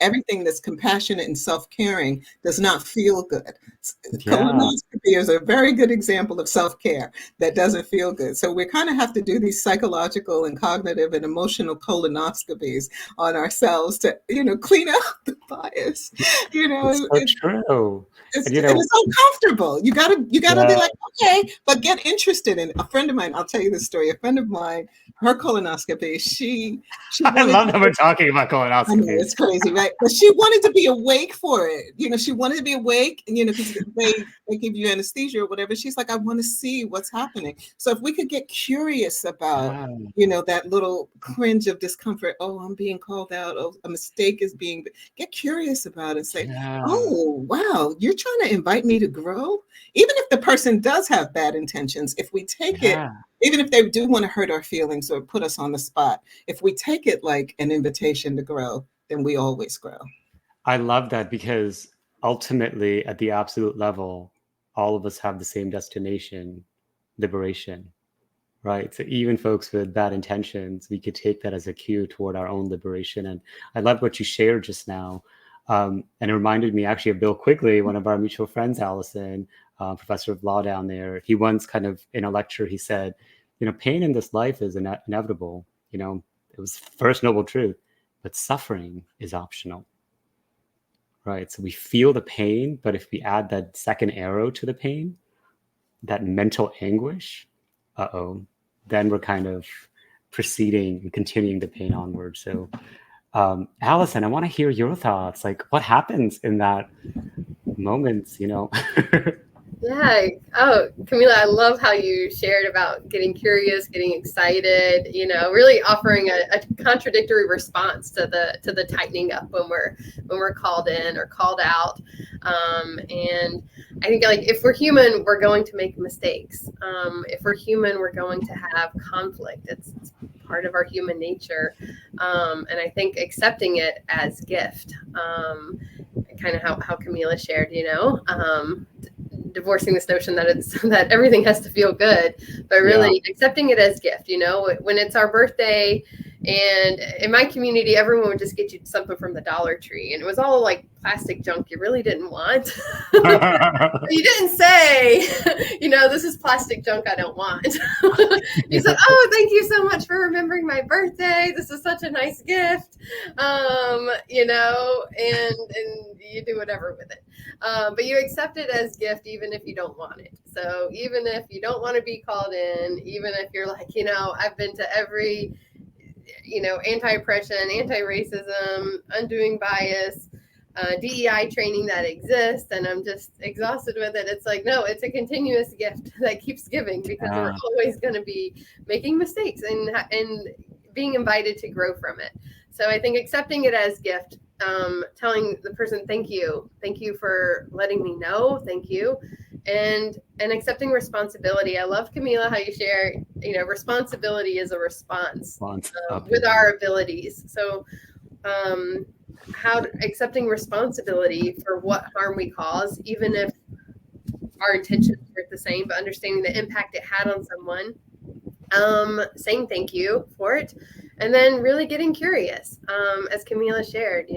everything that's compassionate and self-caring does not feel good. Colonoscopy is a very good example of self-care that doesn't feel good. So we kind of have to do these psychological and cognitive and emotional colonoscopies on ourselves to, you know, clean up the bias. You know, it's true. It's, and, you know, and it's uncomfortable. You gotta be like, okay, but get interested in. A friend of mine, I'll tell you this story. A friend of mine, her colonoscopy, she I love that we're talking about colonoscopy. I know, it's crazy, right? But she wanted to be awake for it. You know, she wanted to be awake, you know, because they give you anesthesia or whatever. She's like, I want to see what's happening. So if we could get curious about, you know, that little cringe of discomfort. Oh, I'm being called out. Oh, a mistake is being. Get curious about it. Say, oh, wow, you're trying to invite me to grow. Even if the person does have bad intentions, if we take it, even if they do want to hurt our feelings or put us on the spot, if we take it like an invitation to grow, then we always grow. I love that, because ultimately, at the absolute level, all of us have the same destination: liberation, right? So even folks with bad intentions, we could take that as a cue toward our own liberation. And I love what you shared just now. And it reminded me actually of Bill Quigley, one of our mutual friends, Alison, professor of law down there. He once kind of in a lecture, he said, you know, pain in this life is inevitable. You know, it was first noble truth, but suffering is optional, right? So we feel the pain, but if we add that second arrow to the pain, that mental anguish, then we're kind of proceeding and continuing the pain onward. So Alison, I want to hear your thoughts. Like, what happens in that moment, you know? Yeah. Oh, Kamilah, I love how you shared about getting curious, getting excited, really offering a contradictory response to the tightening up when we're called in or called out. And I think, like, if we're human, we're going to make mistakes. If we're human, we're going to have conflict. It's part of our human nature. And I think accepting it as gift, kind of how Kamilah shared, divorcing this notion that everything has to feel good, but really accepting it as gift. When it's our birthday, and in my community, everyone would just get you something from the Dollar Tree, and it was all like plastic junk you really didn't want. You didn't say, this is plastic junk I don't want. You said, oh, thank you so much for remembering my birthday. This is such a nice gift. And you do whatever with it. But you accept it as gift, even if you don't want it. So even if you don't want to be called in, even if you're like, I've been to every, anti-oppression, anti-racism, undoing bias, DEI training that exists, and I'm just exhausted with it. It's like, no, it's a continuous gift that keeps giving, because we're always going to be making mistakes and being invited to grow from it. So I think accepting it as gift, telling the person, thank you for letting me know, thank you, and accepting responsibility. I love, Kamilah, how you share, responsibility is a response with our abilities. So accepting responsibility for what harm we cause, even if our intentions were the same, but understanding the impact it had on someone, saying thank you for it, and then really getting curious, as Kamilah shared,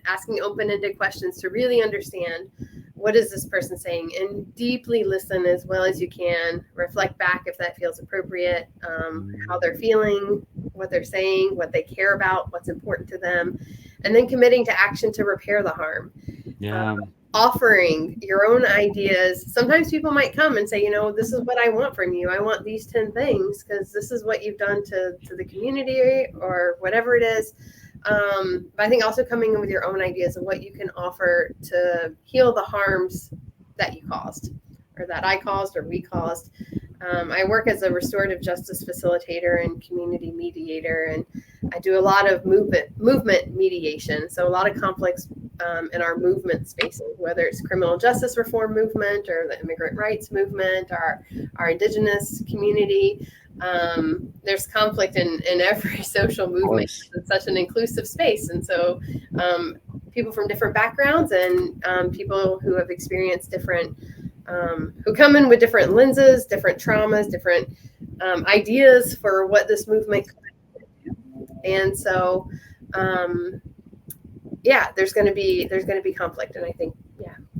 asking open-ended questions to really understand, what is this person saying, and deeply listen as well as you can. Reflect back if that feels appropriate, how they're feeling, what they're saying, what they care about, what's important to them, and then committing to action to repair the harm. Offering your own ideas. Sometimes people might come and say, this is what I want from you. I want these 10 things because this is what you've done to the community or whatever it is. But I think also coming in with your own ideas of what you can offer to heal the harms that you caused, or that I caused, or we caused. I work as a restorative justice facilitator and community mediator, and I do a lot of movement mediation. So a lot of conflicts in our movement spaces, whether it's criminal justice reform movement or the immigrant rights movement, our indigenous community. There's conflict in every social movement. It's such an inclusive space. And so people from different backgrounds and people who have experienced different, who come in with different lenses, different traumas, different ideas for what this movement could do. And so, there's going to be conflict. And I think,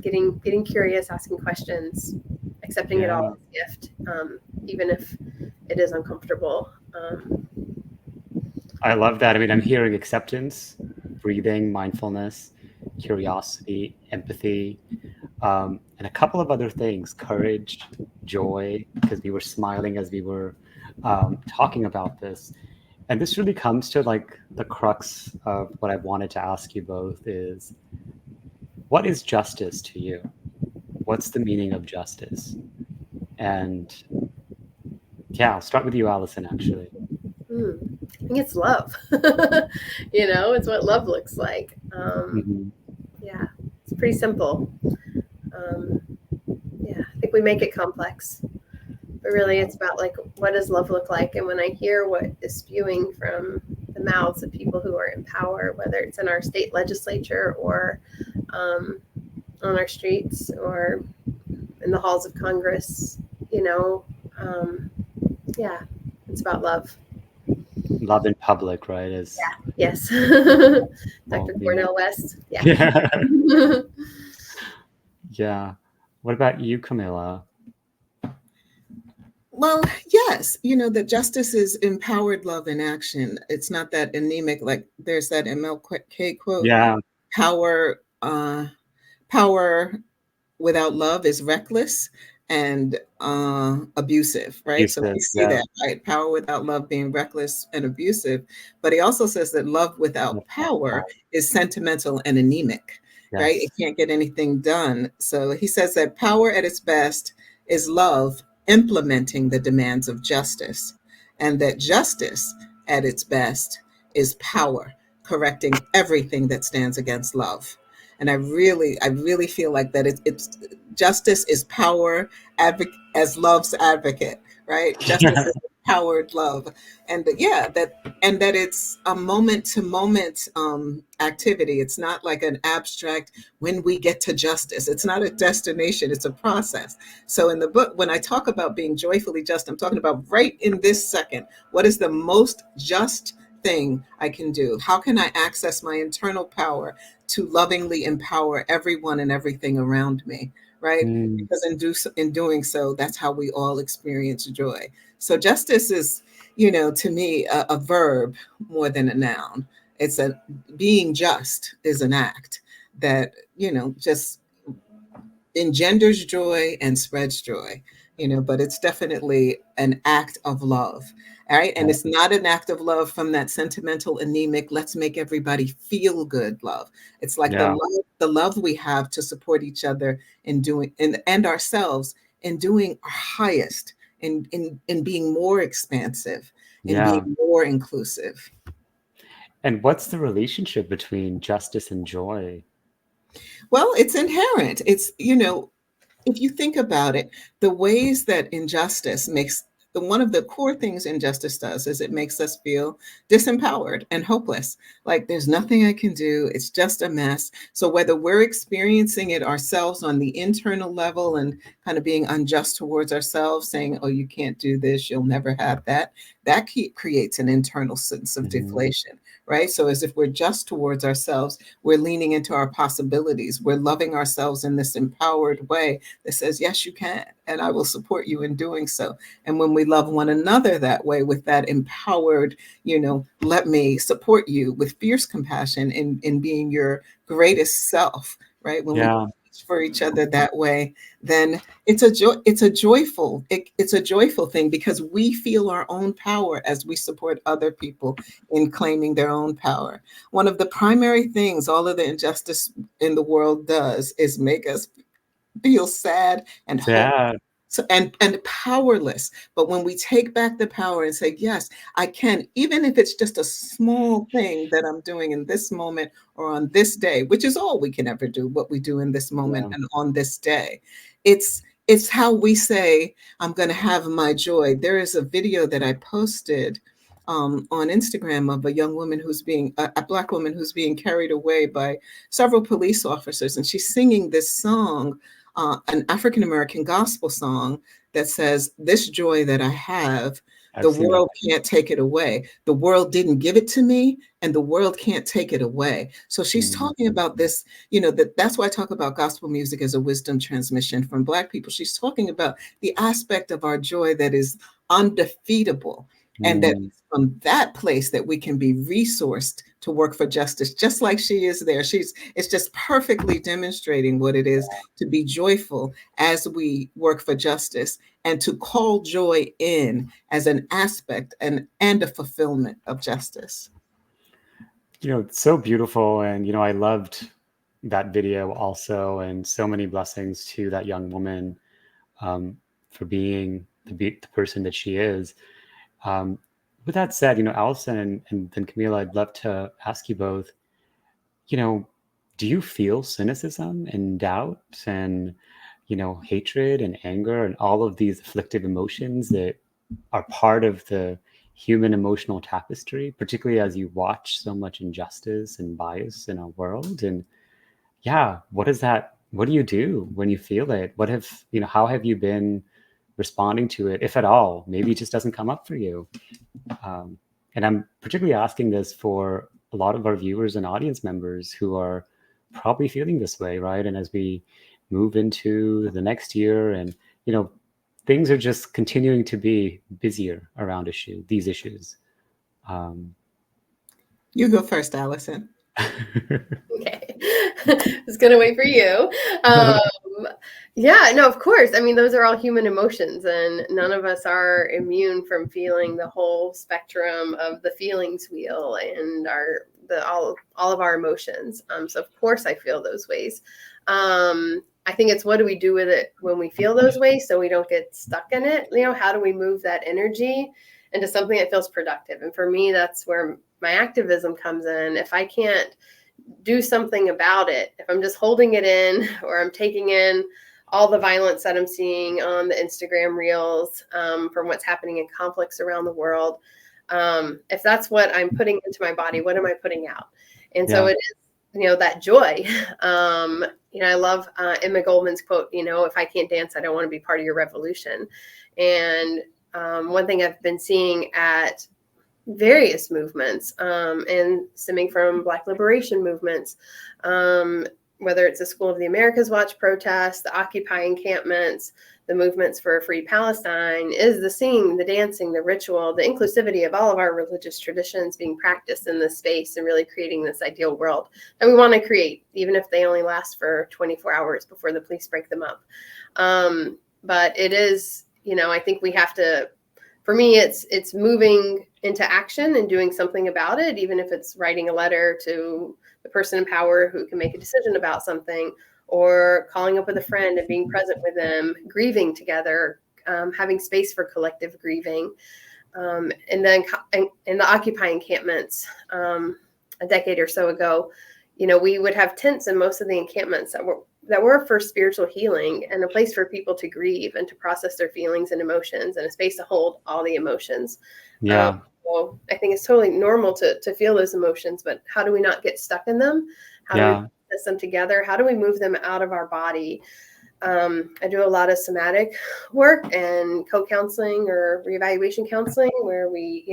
getting curious, asking questions, accepting it all as a gift, even if it is uncomfortable. I love that. I mean, I'm hearing acceptance, breathing, mindfulness, curiosity, empathy, and a couple of other things: courage, joy, because we were smiling as we were talking about this. And this really comes to like the crux of what I wanted to ask you both is, what is justice to you? What's the meaning of justice? And I'll start with you, Alison, actually. I think it's love. It's what love looks like. It's pretty simple. I think we make it complex. But really, it's about, like, what does love look like? And when I hear what is spewing from the mouths of people who are in power, whether it's in our state legislature or on our streets or in the halls of Congress, it's about love. Love in public, right? Yes. Dr. Cornel West. Yeah. What about you, Kamilah? Well, yes, that justice is empowered love in action. It's not that anemic, like there's that MLK quote. Power without love is reckless and abusive, right? So we see that, right? Power without love being reckless and abusive. But he also says that love without power is sentimental and anemic. right? Yes. It can't get anything done. So he says that power at its best is love implementing the demands of justice, and that justice at its best is power correcting everything that stands against love. And I really feel like that it's justice is power as love's advocate, right? Justice is empowered love, and that it's a moment to moment activity. It's not like an abstract when we get to justice. It's not a destination, it's a process. So in the book, when I talk about being joyfully just, I'm talking about right in this second. What is the most just thing I can do? How can I access my internal power to lovingly empower everyone and everything around me, right? Mm, Because in doing so, that's how we all experience joy. So justice is, to me, a verb more than a noun. It's a being just is an act that, just engenders joy and spreads joy, but it's definitely an act of love. All right. And yeah. it's not an act of love from that sentimental, anemic, let's make everybody feel good love. It's like Yeah. the love we have to support each other in doing and ourselves in doing our highest, in being more expansive, in Yeah. being more inclusive. And what's the relationship between justice and joy? Well, it's inherent. It's, if you think about it, the ways that injustice makes one of the core things injustice does is it makes us feel disempowered and hopeless. Like there's nothing I can do. It's just a mess. So whether we're experiencing it ourselves on the internal level and kind of being unjust towards ourselves, saying, oh, you can't do this, you'll never have that, that creates an internal sense of Mhm. deflation, right? So as if we're just towards ourselves, we're leaning into our possibilities. We're loving ourselves in this empowered way that says, yes, you can, and I will support you in doing so. And when we love one another that way, with that empowered, let me support you with fierce compassion in being your greatest self, right? When we Yeah. for each other that way, then it's a joyful thing, because we feel our own power as we support other people in claiming their own power. One of the primary things all of the injustice in the world does is make us feel sad and hopeless. Yeah. So, and powerless. But when we take back the power and say, yes, I can, even if it's just a small thing that I'm doing in this moment or on this day, which is all we can ever do, what we do in this moment Yeah. and on this day. It's how we say, I'm going to have my joy. There is a video that I posted on Instagram of a young woman a Black woman who's being carried away by several police officers. And she's singing this song, an African-American gospel song that says, this joy that I have, I've the seen that. world can't take it away. The world didn't give it to me, and the world can't take it away. So she's Mm, talking about this, that's why I talk about gospel music as a wisdom transmission from Black people. She's talking about the aspect of our joy that is undefeatable, and that mm, it's from that place that we can be resourced to work for justice, just like she is there. It's just perfectly demonstrating what it is to be joyful as we work for justice, and to call joy in as an aspect and a fulfillment of justice. It's so beautiful. And, I loved that video also. And so many blessings to that young woman for being the person that she is. Um, with that said, Allison and then Kamilah, I'd love to ask you both, you know, do you feel cynicism and doubt and, hatred and anger and all of these afflictive emotions that are part of the human emotional tapestry, particularly as you watch so much injustice and bias in our world? And yeah, what do you do when you feel it? How have you been responding to it, if at all? Maybe it just doesn't come up for you. Um, and I'm particularly asking this for a lot of our viewers and audience members who are probably feeling this way, right? And as we move into the next year, and things are just continuing to be busier around these issues. Um, You go first, Allison. Okay. I was gonna wait for you. Yeah, no, of course. I mean, those are all human emotions, and none of us are immune from feeling the whole spectrum of the feelings wheel, and our all of our emotions. So of course I feel those ways. I think it's what do we do with it when we feel those ways so we don't get stuck in it? How do we move that energy into something that feels productive? And for me, that's where my activism comes in. If I can't do something about it, if I'm just holding it in, or I'm taking in all the violence that I'm seeing on the Instagram reels from what's happening in conflicts around the world, if that's what I'm putting into my body, what am I putting out? And so it is, that joy. I love Emma Goldman's quote, if I can't dance, I don't want to be part of your revolution. And one thing I've been seeing at various movements and stemming from Black liberation movements, whether it's the School of the Americas Watch protests, the Occupy encampments, the movements for a free Palestine, is the singing, the dancing, the ritual, the inclusivity of all of our religious traditions being practiced in this space and really creating this ideal world that we want to create, even if they only last for 24 hours before the police break them up. But it is, I think we have to, for me, it's moving into action and doing something about it, even if it's writing a letter to the person in power who can make a decision about something, or calling up with a friend and being present with them, grieving together, having space for collective grieving. And then in the Occupy encampments, a decade or so ago, we would have tents in most of the encampments that were for spiritual healing and a place for people to grieve and to process their feelings and emotions, and a space to hold all the emotions. Yeah. So I think it's totally normal to feel those emotions, but how do we not get stuck in them? How do we process them together? How do we move them out of our body? I do a lot of somatic work and co-counseling or reevaluation counseling, where we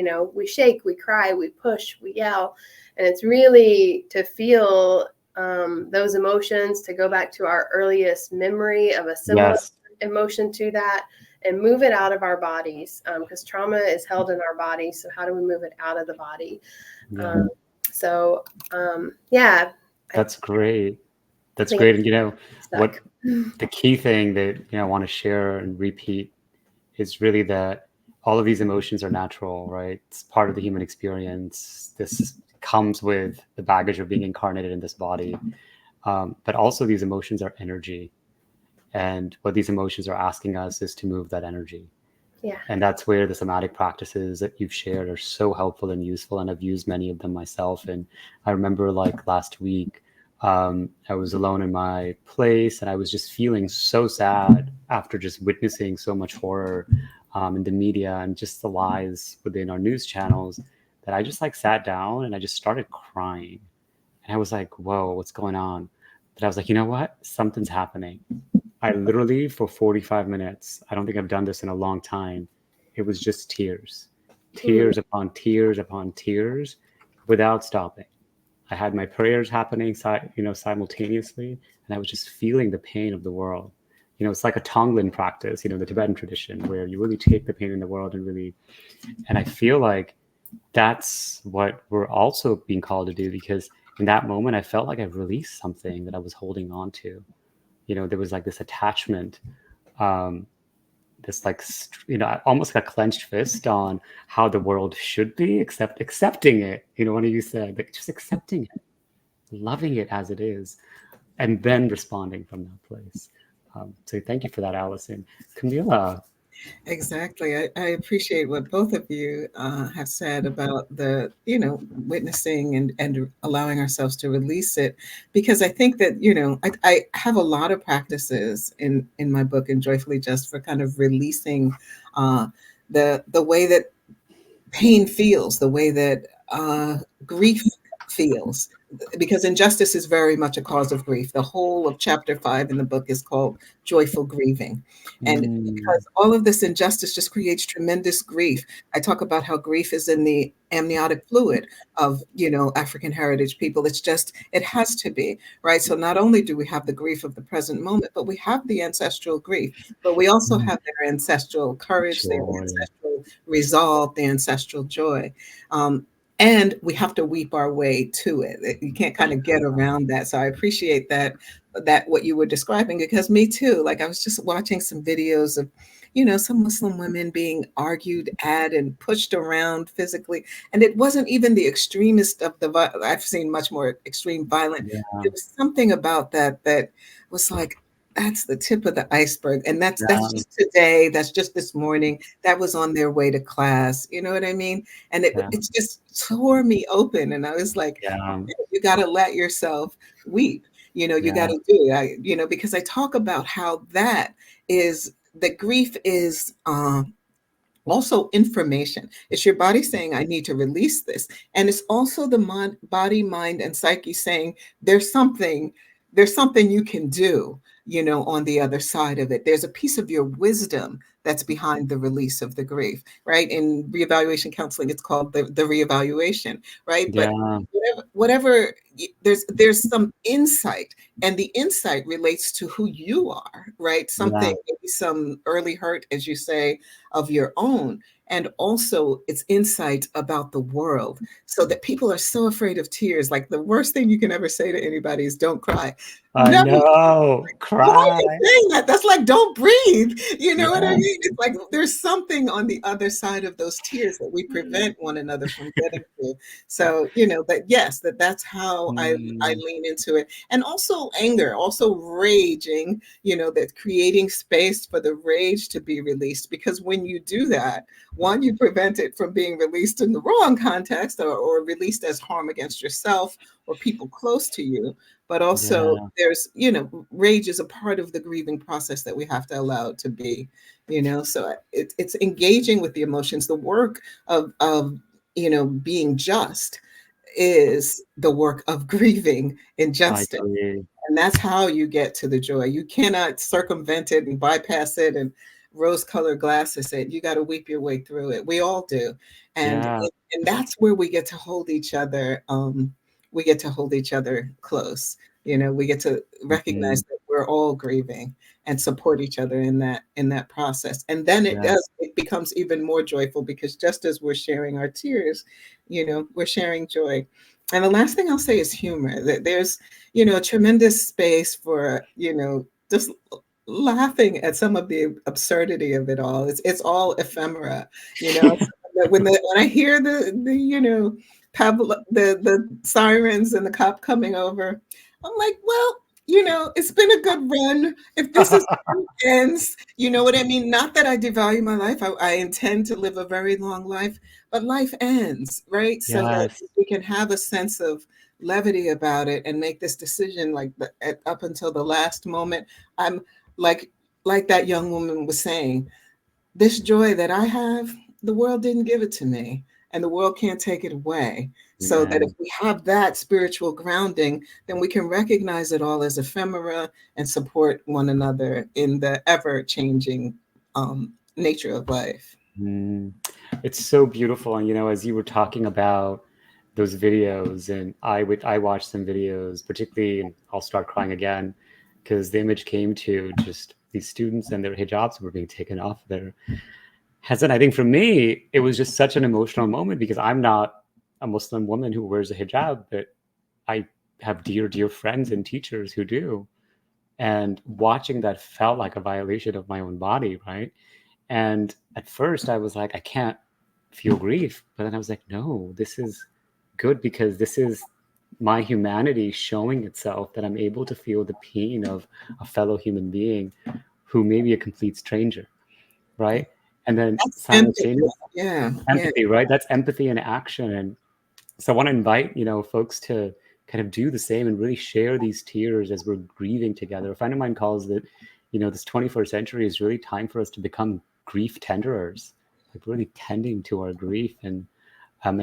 shake, we cry, we push, we yell. And it's really to feel those emotions, to go back to our earliest memory of a similar emotion to that, and move it out of our bodies, because trauma is held in our body. So how do we move it out of the body? That's great. That's great. And what the key thing that I want to share and repeat is really that all of these emotions are natural, right? It's part of the human experience. This comes with the baggage of being incarnated in this body. But also these emotions are energy. And what these emotions are asking us is to move that energy. Yeah. And that's where the somatic practices that you've shared are so helpful and useful. And I've used many of them myself. And I remember last week, I was alone in my place and I was just feeling so sad after just witnessing so much horror in the media and just the lies within our news channels, that I just sat down and I just started crying. And I was like, whoa, what's going on? But I was like, you know what? Something's happening. I literally, for 45 minutes, I don't think I've done this in a long time. It was just tears upon tears upon tears without stopping. I had my prayers happening, simultaneously, and I was just feeling the pain of the world. It's like a Tonglen practice, the Tibetan tradition, where you really take the pain in the world and I feel like that's what we're also being called to do, because in that moment, I felt like I released something that I was holding on to. There was this attachment, this almost like a clenched fist on how the world should be, except accepting it. One of you said, just accepting it, loving it as it is, and then responding from that place. So thank you for that, Alison. Kamilah. Exactly. I appreciate what both of you have said about the, witnessing and allowing ourselves to release it, because I think that, I have a lot of practices in my book, and Joyfully Just, for kind of releasing the way that pain feels, the way that grief feels, because injustice is very much a cause of grief. The whole of chapter 5 in the book is called Joyful Grieving. And because all of this injustice just creates tremendous grief. I talk about how grief is in the amniotic fluid of, African heritage people. It has to be, right? So not only do we have the grief of the present moment, but we have the ancestral grief, but we also have their ancestral courage, their ancestral resolve, their ancestral joy. And we have to weep our way to it. You can't kind of get around that. So I appreciate that what you were describing, because me too. Like I was just watching some videos of, some Muslim women being argued at and pushed around physically. And it wasn't even the extremist of I've seen much more extreme violent. Yeah. There was something about that was like, that's the tip of the iceberg. And that's just today. That's just this morning. That was on their way to class. You know what I mean? And it just tore me open. And I was like, you got to let yourself weep. You got to do it. Because I talk about how that is, the grief is also information. It's your body saying, I need to release this. And it's also the body, mind, and psyche saying, there's something you can do, on the other side of it. There's a piece of your wisdom that's behind the release of the grief, right? In reevaluation counseling, it's called the reevaluation, right? Yeah. But whatever, there's some insight, and the insight relates to who you are, right? Something, maybe some early hurt, as you say, of your own. And also it's insight about the world, so that people are so afraid of tears. Like the worst thing you can ever say to anybody is don't cry. I know, cry. Why are you saying that? That's like, don't breathe. You know what I mean? It's like there's something on the other side of those tears that we prevent one another from getting to. So, but yes, that's how I lean into it. And also anger, also raging, that creating space for the rage to be released. Because when you do that, one, you prevent it from being released in the wrong context, or released as harm against yourself or people close to you. But also there's, rage is a part of the grieving process that we have to allow it to be, so it's engaging with the emotions. The work of being just is the work of grieving injustice. And that's how you get to the joy. You cannot circumvent it and bypass it and rose-colored glasses it. You got to weep your way through it. We all do. And that's where we get to hold each other. We get to hold each other close. We get to recognize that we're all grieving and support each other in that process. And then it becomes even more joyful, because just as we're sharing our tears, we're sharing joy. And the last thing I'll say is humor. That there's, a tremendous space for, just laughing at some of the absurdity of it all. It's all ephemera, when I hear the sirens and the cop coming over, I'm like, well, it's been a good run. If this is ends, you know what I mean? Not that I devalue my life. I intend to live a very long life, but life ends, right? So that we can have a sense of levity about it and make this decision up until the last moment. I'm like that young woman was saying, this joy that I have, the world didn't give it to me, and the world can't take it away. So that if we have that spiritual grounding, then we can recognize it all as ephemera and support one another in the ever-changing nature of life. It's so beautiful. And, as you were talking about those videos, and I watched some videos, particularly, and I'll start crying again, because the image came to just these students and their hijabs were being taken off their heads. And I think for me, it was just such an emotional moment, because I'm not a Muslim woman who wears a hijab, but I have dear, dear friends and teachers who do. And watching that felt like a violation of my own body, right? And at first I was like, I can't feel grief. But then I was like, no, this is good, because this is my humanity showing itself, that I'm able to feel the pain of a fellow human being who may be a complete stranger, right? And then simultaneously, empathy, right? That's empathy in action. And so I want to invite, folks to kind of do the same and really share these tears as we're grieving together. A friend of mine calls it, this 21st century is really time for us to become grief tenderers, like really tending to our grief. And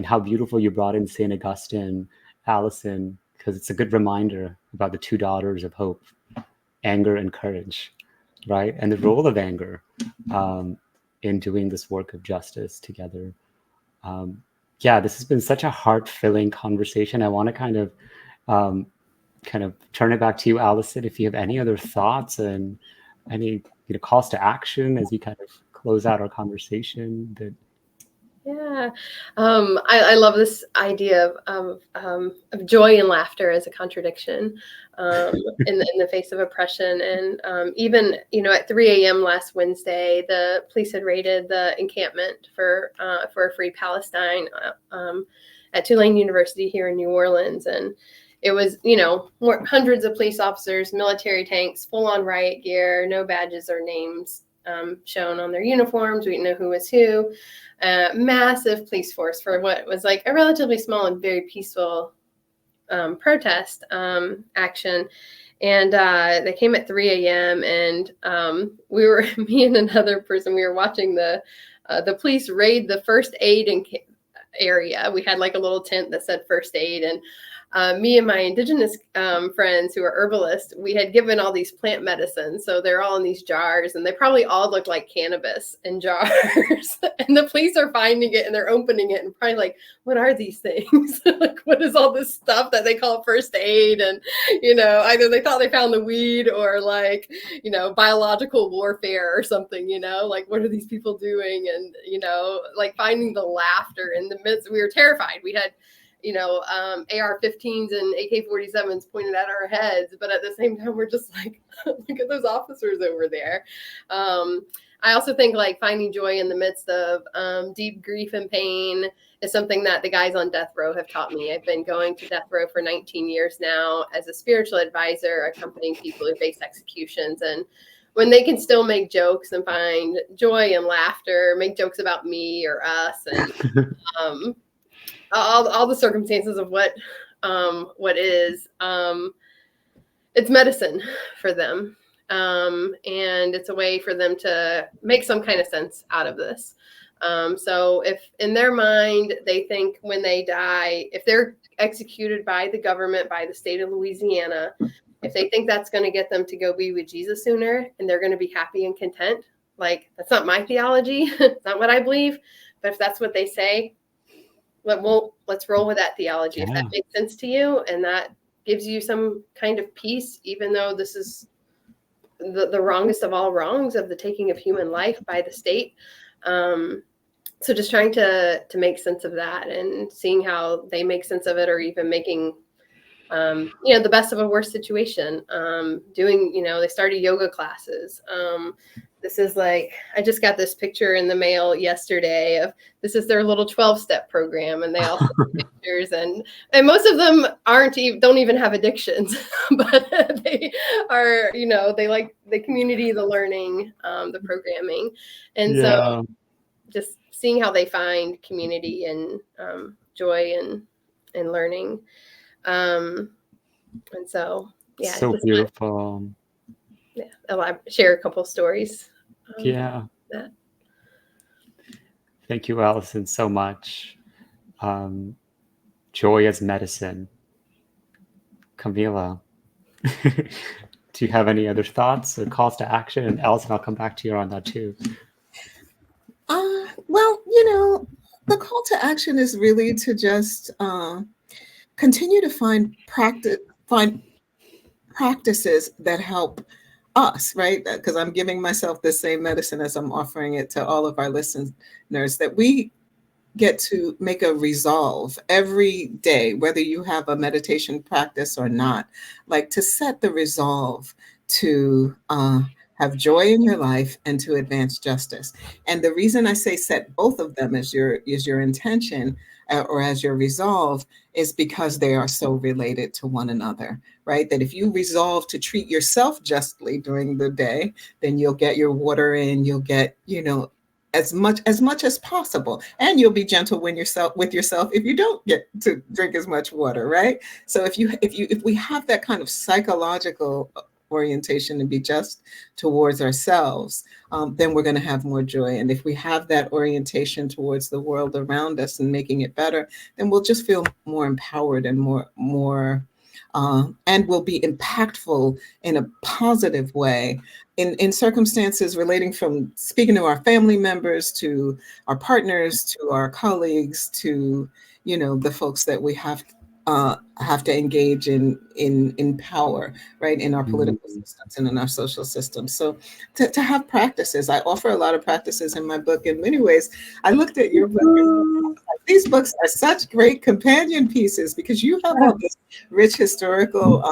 how beautiful you brought in St. Augustine, Alison, because it's a good reminder about the two daughters of hope, anger and courage, right? And the role of anger in doing this work of justice together. This has been such a heart-filling conversation. I want to kind of turn it back to you, Alison, if you have any other thoughts and any calls to action as we kind of close out our conversation. Yeah. I love this idea of joy and laughter as a contradiction in the face of oppression. And even, at 3 a.m. last Wednesday, the police had raided the encampment for a free Palestine at Tulane University here in New Orleans. And it was, hundreds of police officers, military tanks, full on riot gear, no badges or names shown on their uniforms. We didn't know who was who. Massive police force for what was like a relatively small and very peaceful protest action. And they came at 3 a.m. and me and another person, we were watching the police raid the first aid area. We had like a little tent that said first aid, and me and my indigenous friends who are herbalists, we had given all these plant medicines. So they're all in these jars, and they probably all look like cannabis in jars. And the police are finding it and they're opening it and probably like, what are these things? Like, what is all this stuff that they call first aid? And, either they thought they found the weed or like, biological warfare or something, like, what are these people doing? And, like finding the laughter in the midst. We were terrified. We had, AR-15s and AK-47s pointed at our heads, but at the same time, we're just like, look at those officers over there. I also think like finding joy in the midst of deep grief and pain is something that the guys on death row have taught me. I've been going to death row for 19 years now as a spiritual advisor, accompanying people who face executions. And when they can still make jokes and find joy and laughter, make jokes about me or us, and all the circumstances of what is, it's medicine for them. And it's a way for them to make some kind of sense out of this. So if in their mind, they think when they die, if they're executed by the government, by the state of Louisiana, if they think that's going to get them to go be with Jesus sooner and they're going to be happy and content, like, that's not my theology. It's not what I believe. But if that's what they say, let's roll with that theology. If that makes sense to you and that gives you some kind of peace, even though this is the wrongest of all wrongs of the taking of human life by the state. So just trying to make sense of that and seeing how they make sense of it, or even making, the best of a worse situation. Doing, they started yoga classes. This is like, I just got this picture in the mail yesterday of, this is their little 12-step program. And they all send pictures, and most of them don't even have addictions, but they are, they like the community, the learning, the programming. And so just seeing how they find community and joy and learning. And so, yeah. So beautiful. Yeah, I'll share a couple stories. That. Thank you, Alison, so much. Joy as medicine. Kamilah, do you have any other thoughts or calls to action? And Alison, I'll come back to you on that too. Well, the call to action is really to just continue to find practices that help us, right? Because I'm giving myself the same medicine as I'm offering it to all of our listeners, that we get to make a resolve every day, whether you have a meditation practice or not, like to set the resolve to have joy in your life and to advance justice. And the reason I say set both of them as your intention or as your resolve is because they are so related to one another, right? That if you resolve to treat yourself justly during the day, then you'll get your water in, you'll get, as much as possible. And you'll be gentle with yourself if you don't get to drink as much water, right? So if we have that kind of psychological orientation and be just towards ourselves, then we're going to have more joy. And if we have that orientation towards the world around us and making it better, then we'll just feel more empowered and more and will be impactful in a positive way in circumstances relating from speaking to our family members, to our partners, to our colleagues, to, the folks that we have have to engage in power, right, in our political Mhm. systems and in our social systems. So to have practices, I offer a lot of practices in my book. In many ways, I looked at your book and these books are such great companion pieces because you have all this rich historical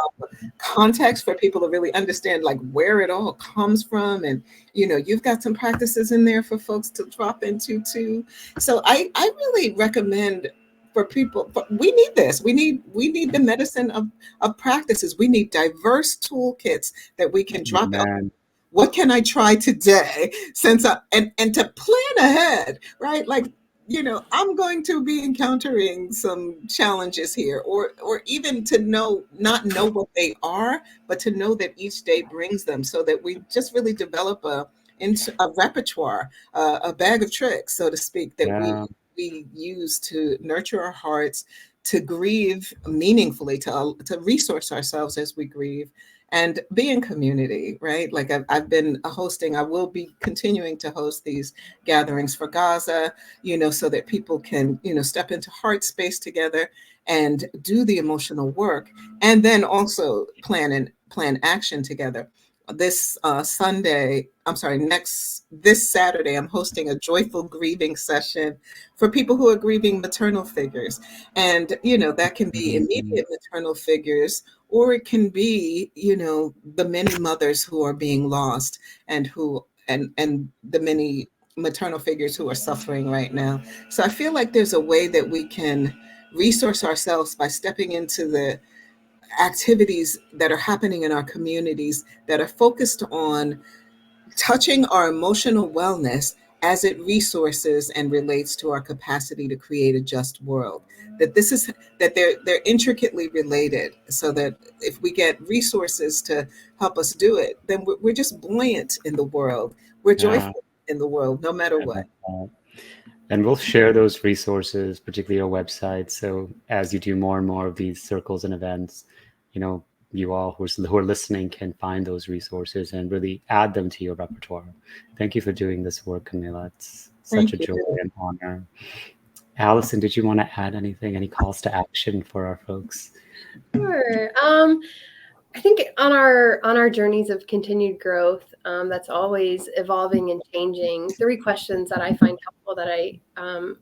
context for people to really understand like where it all comes from. And, you know, you've got some practices in there for folks to drop into too. So I really recommend for people, but we need this. We need the medicine of practices. We need diverse toolkits that we can drop out. Amen. What can I try today? And to plan ahead, right? Like, you know, I'm going to be encountering some challenges here, or even to not know what they are, but to know that each day brings them, so that we just really develop a repertoire, a bag of tricks, so to speak, that Yeah. we use to nurture our hearts, to grieve meaningfully, to resource ourselves as we grieve, and be in community, right? Like I've been hosting, I will be continuing to host these gatherings for Gaza, you know, so that people can, you know, step into heart space together and do the emotional work, and then also plan action together. This this Saturday, I'm hosting a joyful grieving session for people who are grieving maternal figures. And, you know, that can be Mhm. immediate maternal figures, or it can be, you know, the many mothers who are being lost, and and the many maternal figures who are suffering right now. So I feel like there's a way that we can resource ourselves by stepping into the activities that are happening in our communities that are focused on touching our emotional wellness as it resources and relates to our capacity to create a just world. That they're intricately related, so that if we get resources to help us do it, then we're just buoyant in the world. We're Yeah. joyful in the world, no matter I what. love that. And we'll share those resources, particularly our website. So as you do more and more of these circles and events, you know, you all who are listening can find those resources and really add them to your repertoire. Thank you for doing this work, Kamilah. It's such a Thank you. joy and honor. Allison, did you want to add anything? Any calls to action for our folks? Sure. I think on our journeys of continued growth, that's always evolving and changing. 3 questions that I find helpful that I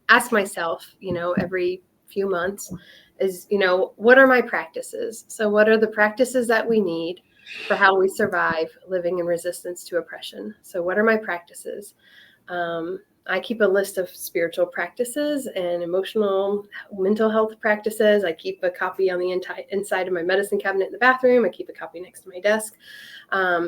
ask myself, you know, every few months is, you know, what are my practices? So what are the practices that we need for how we survive living in resistance to oppression? So what are my practices? I keep a list of spiritual practices and emotional, mental health practices. I keep a copy on the inside of my medicine cabinet in the bathroom. I keep a copy next to my desk.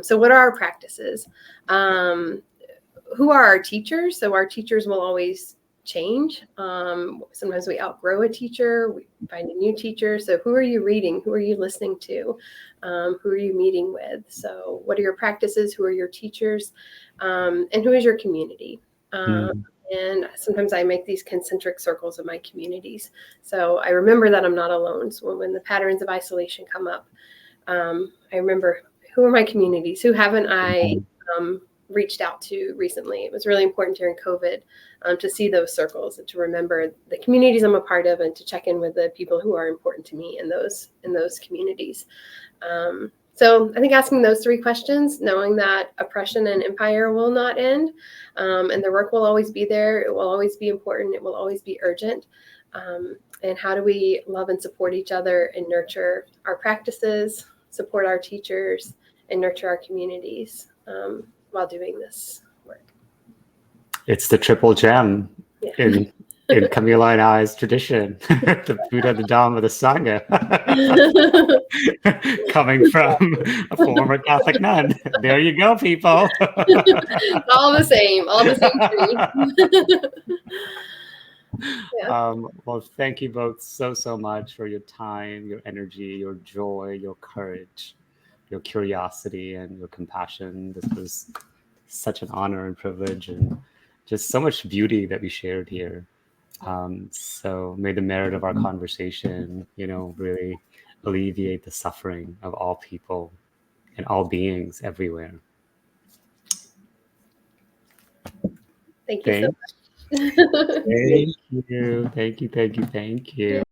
So what are our practices? Who are our teachers? So our teachers will always change. Sometimes we outgrow a teacher, we find a new teacher. So who are you reading? Who are you listening to? Who are you meeting with? So what are your practices? Who are your teachers? And who is your community? Mm. And sometimes I make these concentric circles of my communities. So I remember that I'm not alone. So when the patterns of isolation come up, I remember, who are my communities? Who haven't I reached out to recently? It was really important during COVID to see those circles and to remember the communities I'm a part of, and to check in with the people who are important to me in those communities. So I think asking those 3 questions, knowing that oppression and empire will not end, and the work will always be there. It will always be important. It will always be urgent. And how do we love and support each other and nurture our practices, support our teachers, and nurture our communities while doing this work? It's the triple gem in Kamilah and I's tradition, the Buddha, the Dhamma, the Sangha, coming from a former Catholic nun. There you go, people. All the same tree. Well, thank you both so much for your time, your energy, your joy, your courage, your curiosity, and your compassion. This was such an honor and privilege, and just so much beauty that we shared here. So may the merit of our conversation, you know, really alleviate the suffering of all people and all beings everywhere. Thank you so much. Thank you. Thank you.